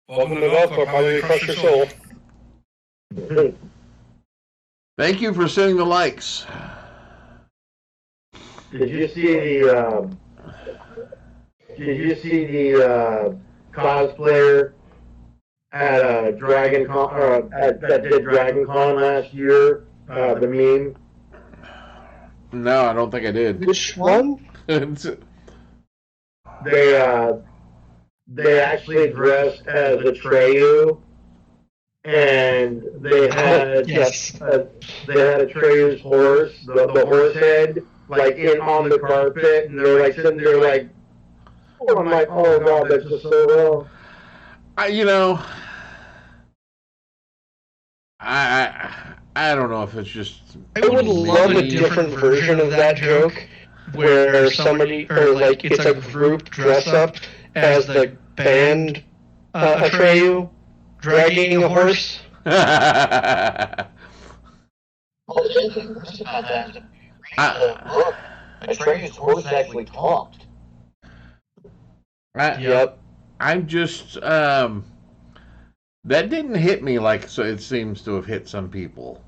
Welcome to Valkor, how do you crush your soul? Thank you for sending the likes. Did you see the cosplayer at Dragon Con, that did Dragon Con last year? The meme. No, I don't think I did. Which one? They actually dressed as Atreyu, and they had Yes. they had Atreyu's horse, the horse head, like on the carpet, and they're like sitting there like, oh, I'm like, oh god, that's just so well. I don't know if it's just. I would love a different version of that joke where somebody, or like it's a group dress up as the band Atreyu dragging a horse. Well, the interesting about that is, read the book, Atreyu's horse actually talked. Yep. I'm just that didn't hit me like so it seems to have hit some people.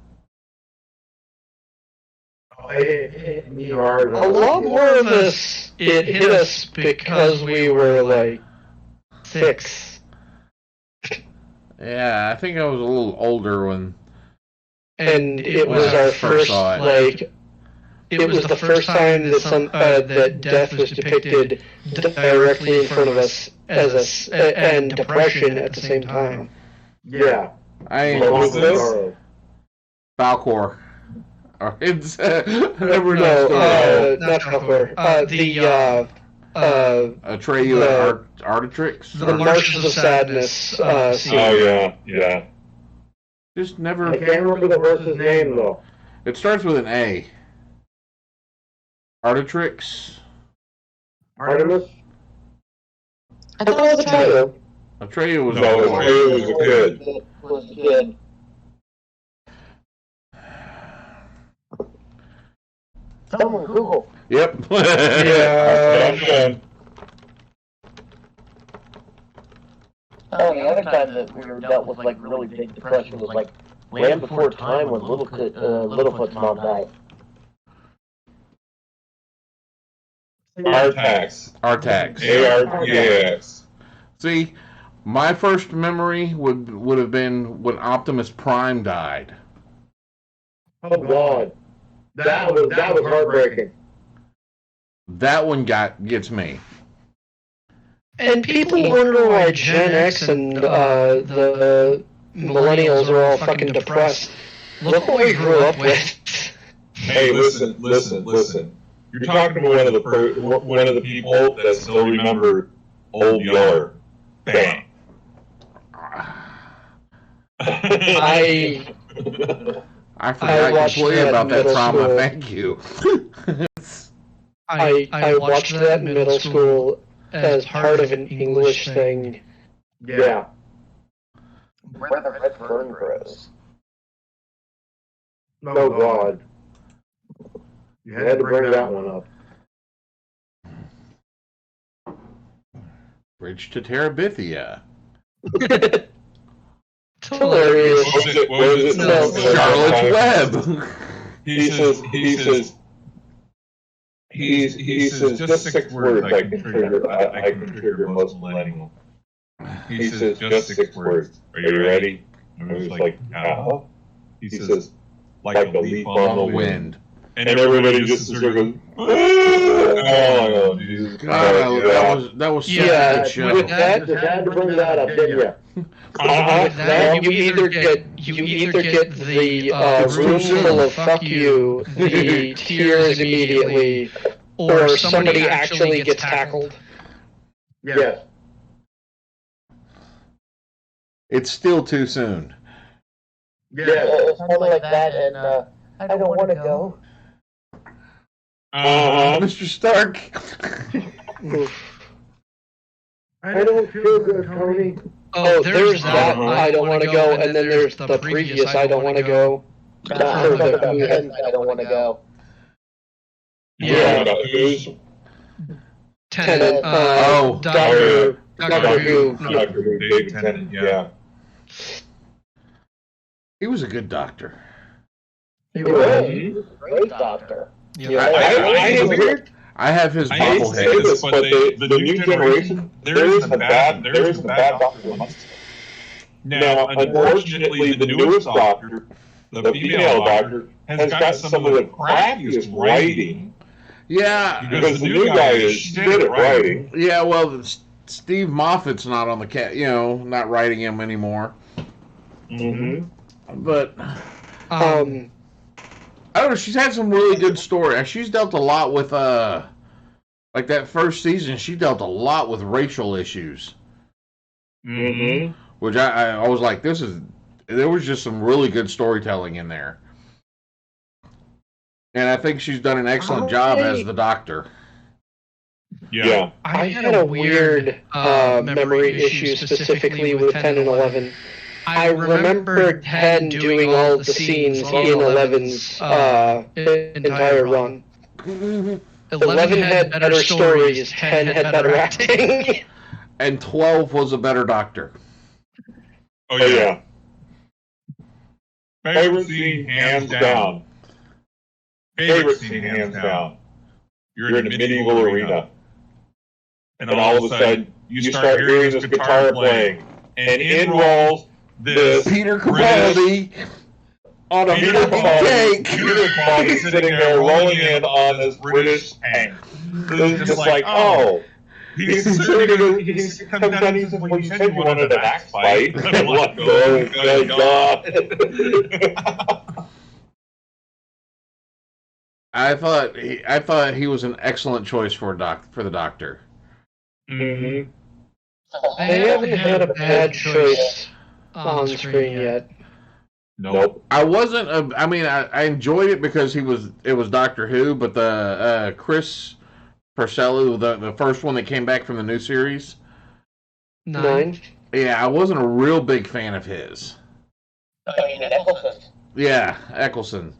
It hit me hard. A lot more of us, it hit us because we were like 6. Yeah, I think I was a little older when. And it When was I our first first, saw it. like, it was the first time that that death was depicted directly in front of us as and depression at the same time. Yeah. I was this? Falkor. It's No, not Falkor. Atreyu the- Artatrix. The Marshes of Sadness scene. Oh yeah. Just I never. can't remember the horse's name though. It starts with an A. Artatrix. Artemis? I thought it was a title. Atreyu was No, always. Atreyu was a kid. Was a kid. Someone Google. Yep. Yeah. Okay. Oh, the other time that we were dealt with like really big depression was like Land Before Time when Littlefoot's mom died. Artax. Artax. ARTAX. See, my first memory would have been when Optimus Prime died. Oh god. That was heartbreaking. That one gets me. And people wonder why Gen X and the millennials are all fucking depressed. Look what we grew up with. Hey, listen. You're talking to one of the people that still remember Old Yeller. Bam. I forgot completely about that trauma. School. Thank you. I watched that in middle school as part of an English thing. Yeah. Where the red fern grows. Oh, God. You had to bring that one up. Bridge to Terabithia. Hilarious. Was it? No. Charlotte's Web. He says just 6 words I can trigger most millennials. He says just 6 words. Are you ready? And I was like, how? He says, like a leaf on the wind. And everybody just goes, oh, Jesus. God, that was such a good show. With that, just had to bring that up, didn't you? You either get the room full of fuck you, the tears immediately, or somebody actually gets tackled. Yes. It's still too soon. It's something like that, and I don't want to go. Mr. Stark. I don't feel good, Tony. Oh, there's that I don't want to go, and then there's the previous I don't want to go. I don't want to go. Yeah. Tennant. Doctor Who. Doctor Who, David Tennant, yeah. He was a good doctor. He was a great doctor. Yeah. I have his I hate to say bobblehead. this, but the new generation, there isn't a bad doctor. Now, unfortunately, the newest doctor, the female doctor, has got some of the crappiest writing. Yeah, Because the new guy is shit at writing. yeah. Well, Steve Moffat's not on the not writing him anymore. Mm-hmm. But I don't know. She's had some really good story. She's dealt a lot with like that first season. She dealt a lot with racial issues. Mm-hmm. Which I was like, there was just some really good storytelling in there. And I think she's done an excellent job as the doctor. Yeah. I had a weird memory issue specifically with 10 and 11. I remember 10 doing all the scenes in 11's entire run. 11 had better stories, 10 had better acting. And 12 was a better doctor. Oh, yeah. Favorite scene, hands down. Favorite scene, hands down. You're in a medieval arena. And all of a sudden, you start hearing this guitar playing. And in rolls this Peter Capaldi on a Peter fucking tank. Peter Capaldi sitting there rolling in on this British tank. It's just like, oh. He comes down and he says, well, you said you wanted an axe fight. I'm like, oh, thank God. I thought he was an excellent choice for the doctor. Mm-hmm. I haven't had a bad choice on screen yet. Nope. I wasn't. I enjoyed it because it was Doctor Who, but the Chris Purcell, the first one that came back from the new series. 9. Yeah, I wasn't a real big fan of his. I mean, Eccleston. Yeah, Eccleston.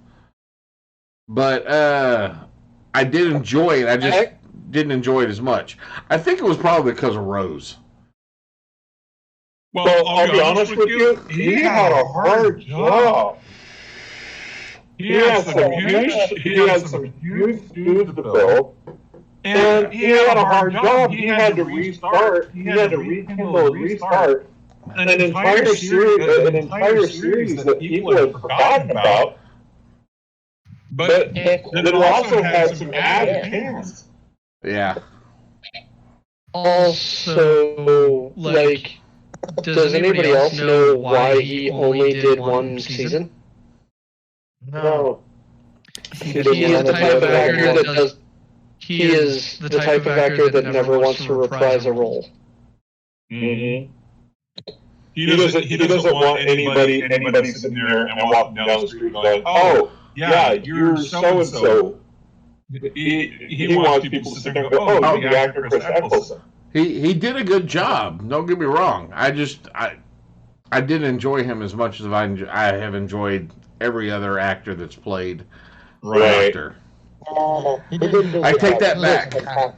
But I did enjoy it. I just didn't enjoy it as much. I think it was probably because of Rose. Well, I'll be honest with you, he had a hard job. He had some huge shoes to fill, and he had a hard job. He had to restart. He had to rekindle and restart an entire series that people had forgotten about. But it also had some added cast. Yeah. Also, like, does anybody else know why he only did one season? No. He is the type of actor that does. He is the type of actor that never wants to reprise a role. Mm-hmm. He doesn't want anybody sitting there and walking down the street going, "Oh, yeah, you're so and so." He wants people to sit there and go, "Oh, the actor Chris Eccleston." He did a good job. Don't get me wrong. I didn't enjoy him as much as I have enjoyed every other actor that's played Right. Doctor. I take that back.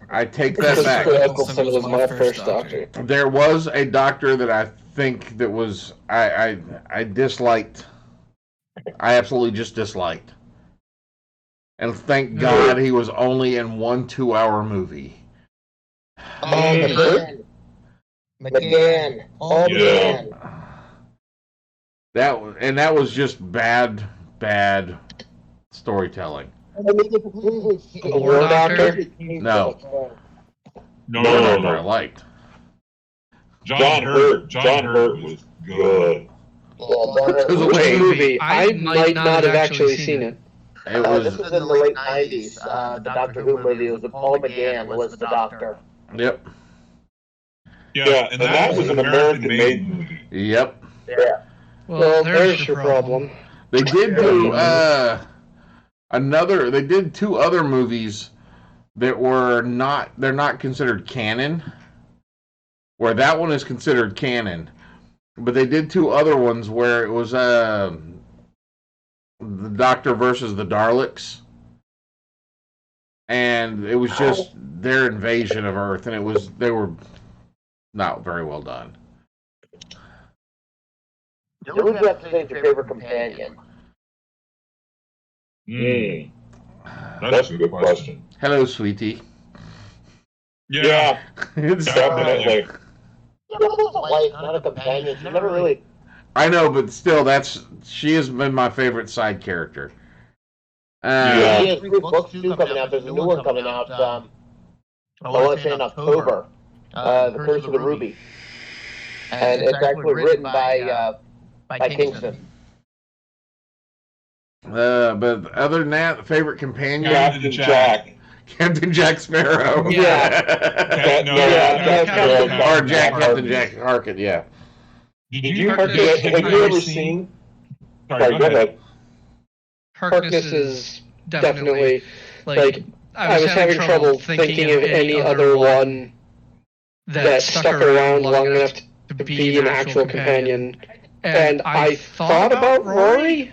I take that back. Eccleston was my first Doctor. There was a Doctor that I think that was I disliked. I absolutely just disliked. And thank God he was only in one 2-hour movie. McGann. Yeah. That was just bad storytelling. The War Doctor? No. No. I liked. John Hurt was good. It was a Which movie? I might not have actually seen it. It was. This was in the late 90s. The Doctor Who movie. It was with Paul McGann was the Doctor. Yep. Yeah, and that was an American-made movie. Yep. Yeah. Well, there's your problem. They did do They did 2 other movies that were not. They're not considered canon. Where that one is considered canon, but they did 2 other ones where it was the Doctor versus the Daleks, and it was just their invasion of Earth, and they were not very well done. Who would you have to say is your favorite companion? That's a good question. Hello, sweetie. Yeah, It's definitely. Wife, not a companion. She never really. I know, but still, she has been my favorite side character. She has 3 books too coming out. There's a new one coming out. I want to say in October. The Curse of the Ruby, and it's actually written by Kingston. But other than that, favorite companion, Captain Jack. Captain Jack Sparrow. Captain Jack Harkett. Yeah. Have you ever seen? Sorry, go ahead. Harkness is definitely like I was having trouble thinking of any other one that stuck around long enough to be an actual companion, and I thought about Rory.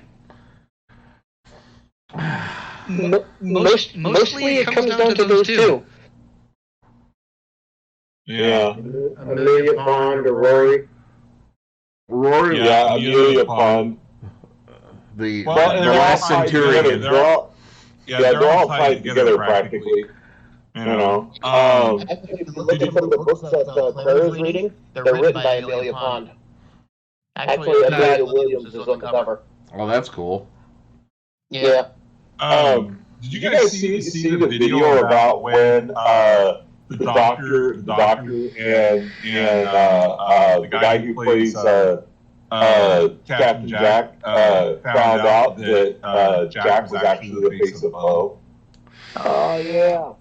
Mostly it comes down to those 2. Yeah. Amelia Pond or Rory. Rory. Yeah, Amelia Pond. The last Centurion. They're all tied together practically. You know. Look at some of the books that Claire is reading. They're written by Amelia Pond. Actually, Amelia Williams is on the cover. Oh, that's cool. Yeah. Did you guys see the video about when the doctor and the guy who plays Captain Jack found out that Jack was actually the face of Poe? Oh yeah.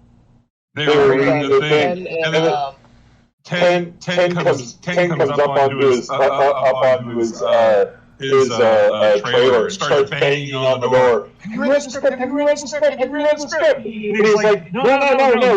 They were reading the thing, and then Ten comes up onto his trailer, starts banging on the door. Have you read the script? Have you read the script? Have you read the script? And he's like, no. He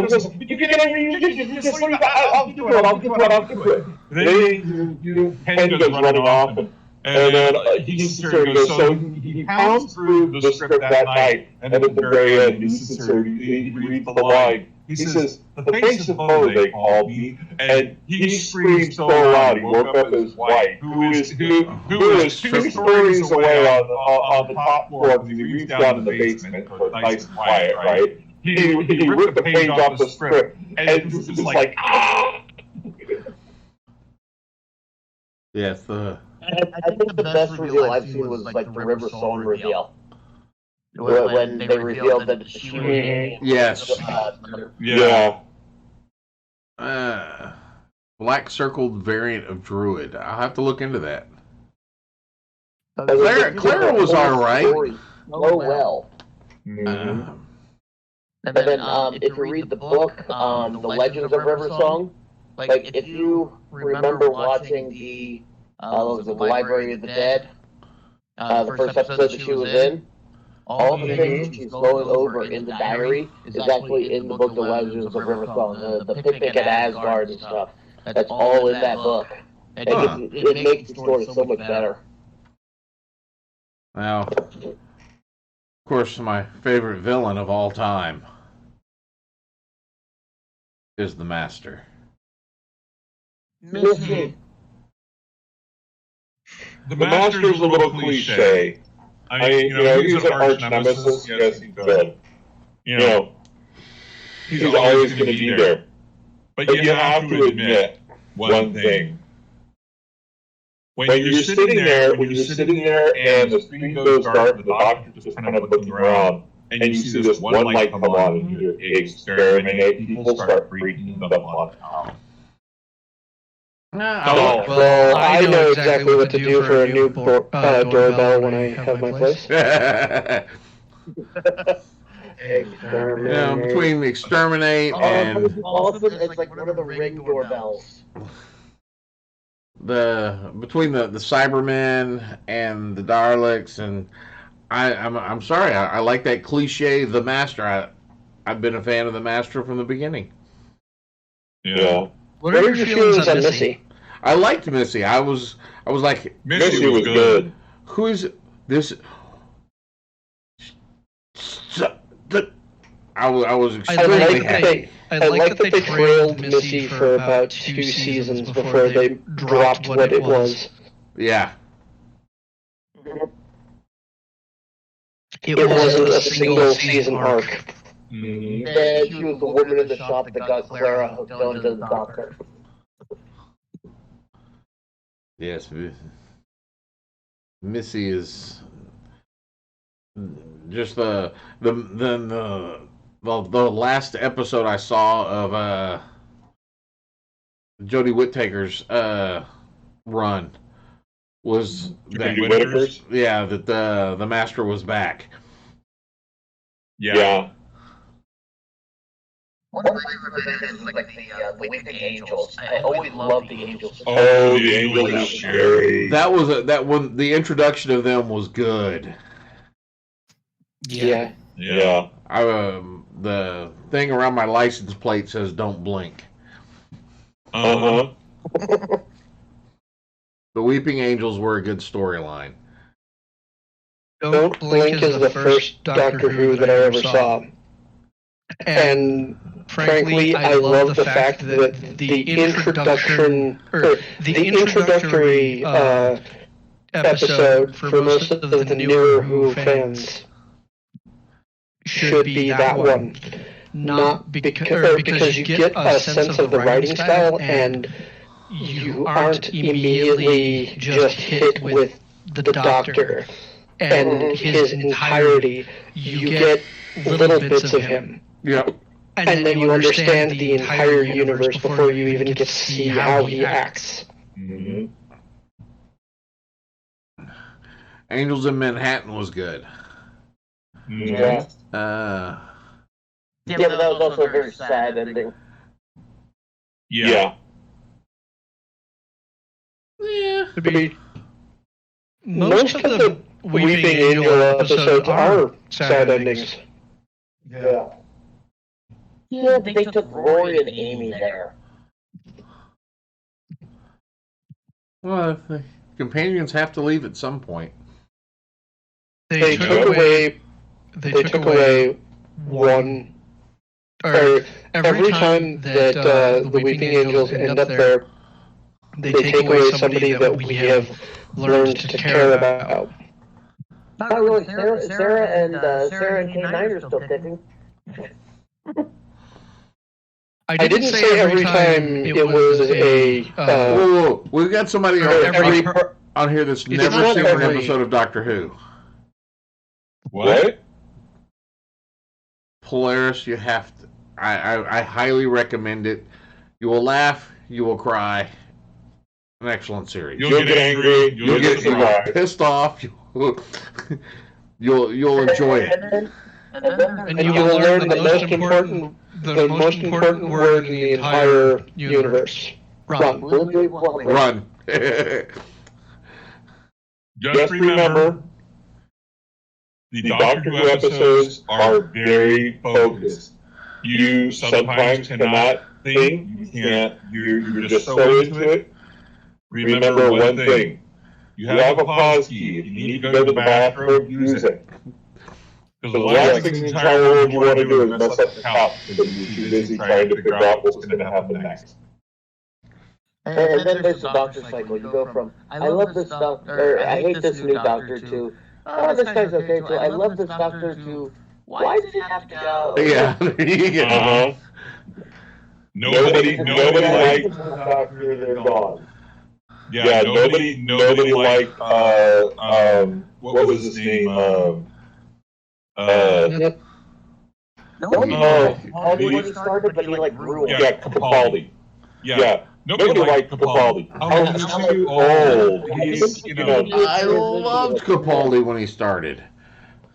goes, you can just leave. I'll get to it. Then Ken goes running off, and then he sits there and goes, so he pounds through the script that night, and at the very end, he sits there and he reads the line. He says, the face of Poe, they called me, and he screamed so loud he woke up his wife, who is 2 stories away on the top floor, because he reads down in the basement, so it's nice and quiet, right? He ripped the page off the script, and it was just like, ah! Yes, I think the best reveal I've seen was like the River Song reveal. when they revealed that she was. Yes. Yeah. Black circled variant of Druid. I'll have to look into that. Clara was alright. Oh well. Mhm. And then, if you read the book, The Legends of River Song, like, if you remember watching the Library of the Dead, the first episode that she was in, all the things she's going over in the diary is actually in the book, The Legends of River Song, the picnic at Asgard and stuff. That's all in that book. And it makes the story so much better. Now, of course, my favorite villain of all time is the Master. Missy. The Master's a little cliche. I mean, he's an arch nemesis. Yes, he's good. He's always going to be there. But you have to admit one thing. When you're sitting there, and the screen goes dark, and the doctor's just kind of looking around, and you see this one light come on, and you experiment, people start freaking them out. Well, I know exactly what to do for a new doorbell when I have my place. Between Exterminate and Also, it's like one of the Ring doorbells. between the Cybermen and the Daleks, and I'm sorry, I like that cliche, the Master. I've been a fan of the Master from the beginning. Yeah. What are your feelings on Missy? I liked Missy. I was like, Missy was good. who is this? I was extremely happy. I like that they trailed Missy for about 2 seasons before they dropped what it was. Yeah. It wasn't a single season arc. Mm-hmm. And she was the woman in the shop that got Clara hooked onto the doctor. Yes, Missy is just the last episode I saw of Jodie Whittaker's run was Whittaker's? that the Master was back. Yeah. One of my favorite is like the Weeping Angels. I always loved the Angels. Oh, the Angels are scary. That was that one. The introduction of them was good. Yeah. Yeah. The thing around my license plate says "Don't blink." Uh-huh. The Weeping Angels were a good storyline. Don't Blink is the first Doctor Who that I ever saw. And frankly, I love the fact that the introductory episode for most of the newer Who fans should be that one. Not because you get a sense of the writing style and you aren't immediately just hit with the Doctor and his entirety. You get little bits of him. Yep. And then you understand the entire universe before you even get to see how he acts. Mm-hmm. Angels in Manhattan was good. Yeah. Yeah, but that was also a very sad ending. Yeah. Yeah. I mean, most of the Weeping Angel episodes are sad endings. Yeah. Yeah, they took Rory and Amy there. Well, the companions have to leave at some point. They took away one. Or every time that the Weeping Angels end up there, they take away somebody that we have learned to care about. Not really. Sarah and K9 are still kicking. I didn't say every time it was a. Whoa, we've got somebody on here that's never seen an episode of Doctor Who. What? Polaris, you have to. I highly recommend it. You will laugh. You will cry. An excellent series. You'll get angry. You'll get pissed off. You'll enjoy it. And you will learn the most important word in the entire universe. Run. Run. Just remember, the Doctor Who episodes are very focused. You sometimes cannot think. You can't. You're just so into it. Remember one thing. You have a pause key. If you need to go to the bathroom, use it. Because the last thing in the entire world you want to do is mess up the couch because you're too busy trying to figure out what's going to happen next. And then there's the Doctor cycle. You go from, I love this Doctor, or I hate this new Doctor, to, oh, this guy's okay, to, I love this Doctor, to, why does he have to go? Yeah, there you go. Nobody liked the Doctor, they're gone. Yeah, nobody liked, what was his name? When he started, but he like grew up. Yeah, Capaldi. Yeah. Nobody liked Capaldi. Oh, he's too old. He's, I loved Capaldi when he started.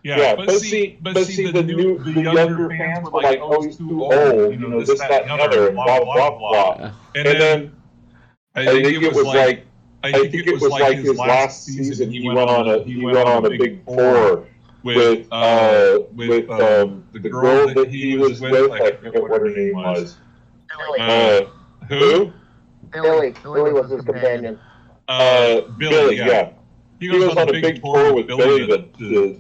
Yeah, but see, the younger fans were like, oh, he's too old, this, that, and the other, and blah, blah, blah. And then, I think it was like his last season, he went on a big tour with the girl that he was with, I forget what her name was. Who? Billy was his companion. Billy, yeah. He was on a big tour with Billy to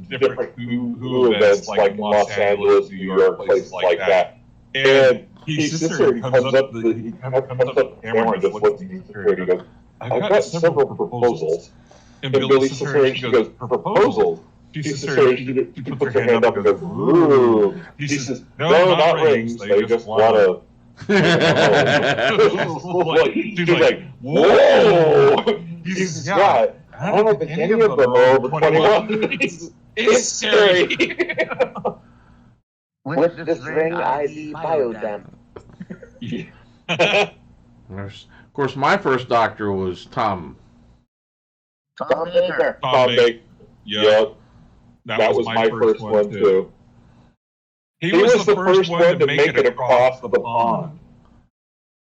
different Who events like Los Angeles, New York, places like that. And his sister comes up the camera and just looks at his sister and he goes, I've got several proposals. And Billy's sister, she goes, proposals? She puts her hand up and goes, ooh. He says, no, not rings. They just want to. She's like, whoa! He says, yeah, I don't think any of them are over 21. It's scary. With this ring, I be biodem. Of course, my first Doctor was Tom. Tom Baker. Tom Baker. Yep. That was my first one, too. He was the first one to make it across the pond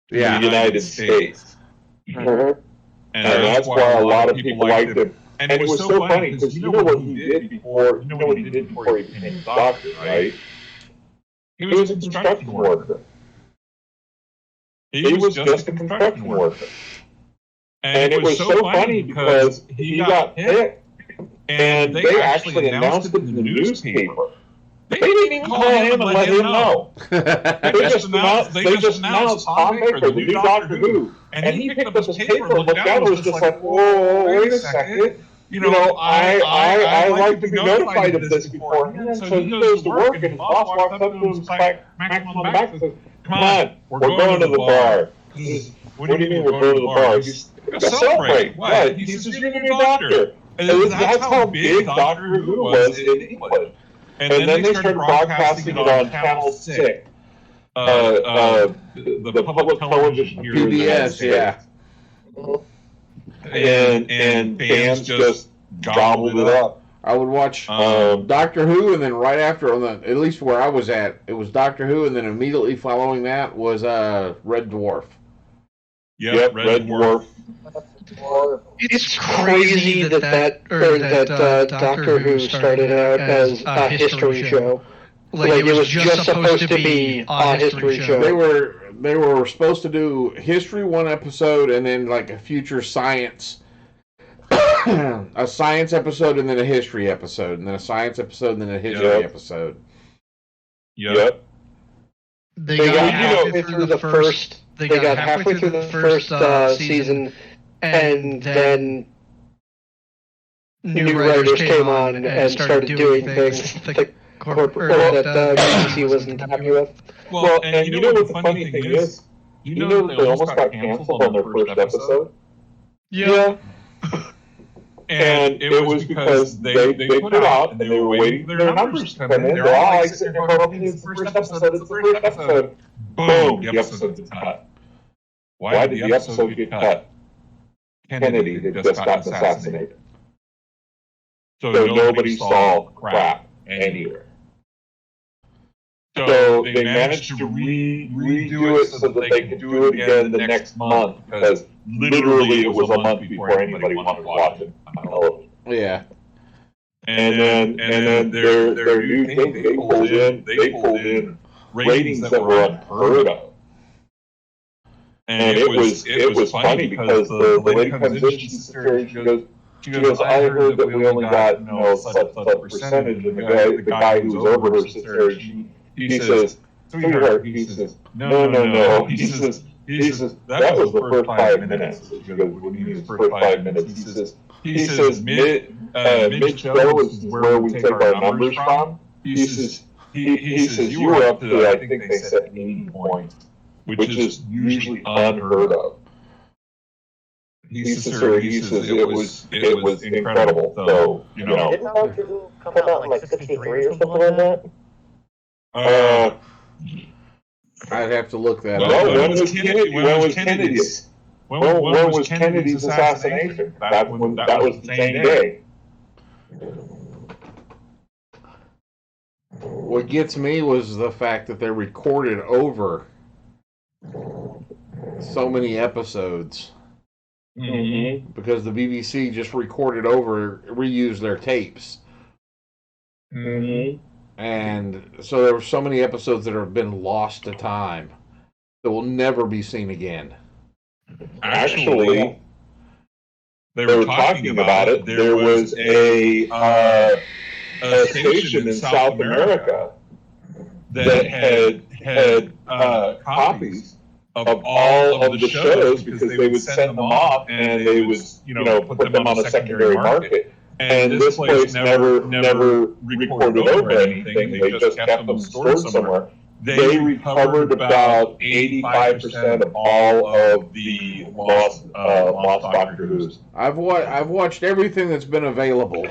in the United States. Mm-hmm. And that's why a lot of people liked him. And it was so funny, because you know what he did before he became a doctor, right? He was a construction worker. He was just a construction worker. And it was so funny because he got picked, and they actually announced it in the newspaper. They didn't even call him and let him know. They just announced Tom Baker, the new Doctor Who. And he picked up his paper and looked down and was just like, whoa, wait a second. I like to be notified of this beforehand. So he goes to work and his boss walks up to him and smacks him on the back and says, come on, we're going to the bar. What do you mean we're going to the bar? He's celebrate. What? He says, you're the new Doctor. And that's how big Doctor Who was in England. And then they started broadcasting it on Channel 6. The public television here in the United States. Yeah. And fans just gobbled it up. I would watch Doctor Who, and then right after, at least where I was at, it was Doctor Who, and then immediately following that was Red Dwarf. Yep, Red Dwarf. It's crazy that Doctor Who started out as a history show. Like it was just supposed to be a history show. They were supposed to do history one episode and then like a future science, a science episode and then a history episode and then a science episode and then a history episode. Yep. They got halfway through the first. They got halfway through the first season, and then new writers came on and started doing things that BBC wasn't happy with. Well, and you know what the funny thing is? You know that they almost got canceled on their first episode? Yeah. And it was because they put it out and they were waiting for their numbers to come in. They're all like sitting there going, okay, it's the first episode, it's the first episode. Boom, the episode gets cut. Why did the episode get cut? Kennedy had just gotten assassinated. So nobody saw crap anywhere. So they managed to redo it so that they could do it again the next month, because literally it was a month before anybody wanted to watch it on television. Yeah. And then their new thing, they pulled in ratings that were unheard of. And it was funny because the lady comes in, she sits there and she goes, I heard that we only got, such percentage, and the guy who's over her sits there and he says, sweetheart, he says, no. He says, that was the first 5 minutes. She goes, what do you mean the first 5 minutes? He says, mid-show is where we take our numbers from. He says, you were up to, I think they said 80 points, which is usually unheard of. He says it was incredible. So, Didn't Doctor Who come out in like 63 or something like that? I'd have to look that up. When was Kennedy's assassination? That was the same day. What gets me was the fact that they recorded over so many episodes. Mm-hmm. Because the BBC just reused their tapes. Mm-hmm. And so there were so many episodes that have been lost to time that will never be seen again. Actually, they were talking about it. There was a station in South America that had copies of all of the shows, because they would send them off and they would, put them on a secondary market. And this place never recorded over anything. They just kept them stored somewhere. They recovered about 85% of all of the lost Doctor Who's. I've watched everything that's been available.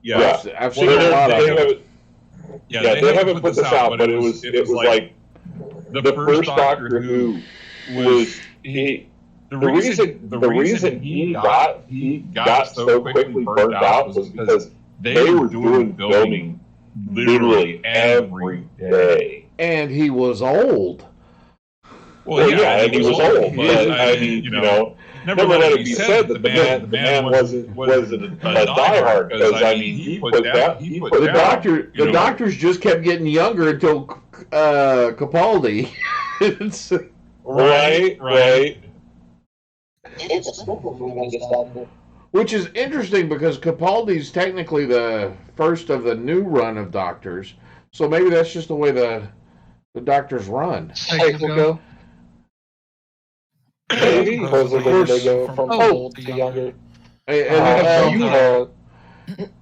Yeah, I've seen a lot of it. They haven't put this out, but it was like the first Doctor Who was The reason he got so quickly burned out was because they were doing filming literally every day. And he was old. Well, yeah, and he was old. But I mean, never let it be said that the man wasn't a diehard, because I mean he put down. The doctors just kept getting younger until Capaldi. Right. Which is interesting, because Capaldi's technically the first of the new run of Doctors, so maybe that's just the way the Doctors run. Go. Maybe. Because they go from old to younger.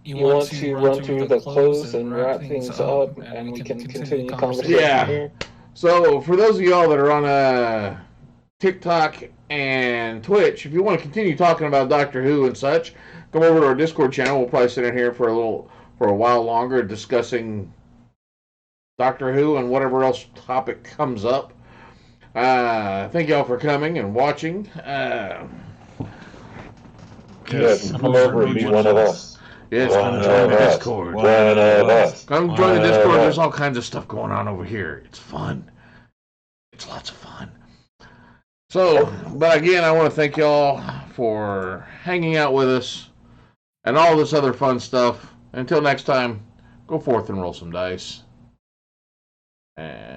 You want to run through the close and wrap things up, and we can continue the conversation. Yeah. So for those of y'all that are on TikTok and Twitch, if you want to continue talking about Doctor Who and such, come over to our Discord channel. We'll probably sit in here for a while longer discussing Doctor Who and whatever else topic comes up. Thank y'all for coming and watching. Yes, come over and be one of us. Yes, come join the Discord. One of us. Come join the Discord. There's all kinds of stuff going on over here. It's fun. It's lots of fun. So, but again, I want to thank y'all for hanging out with us and all this other fun stuff. Until next time, go forth and roll some dice. And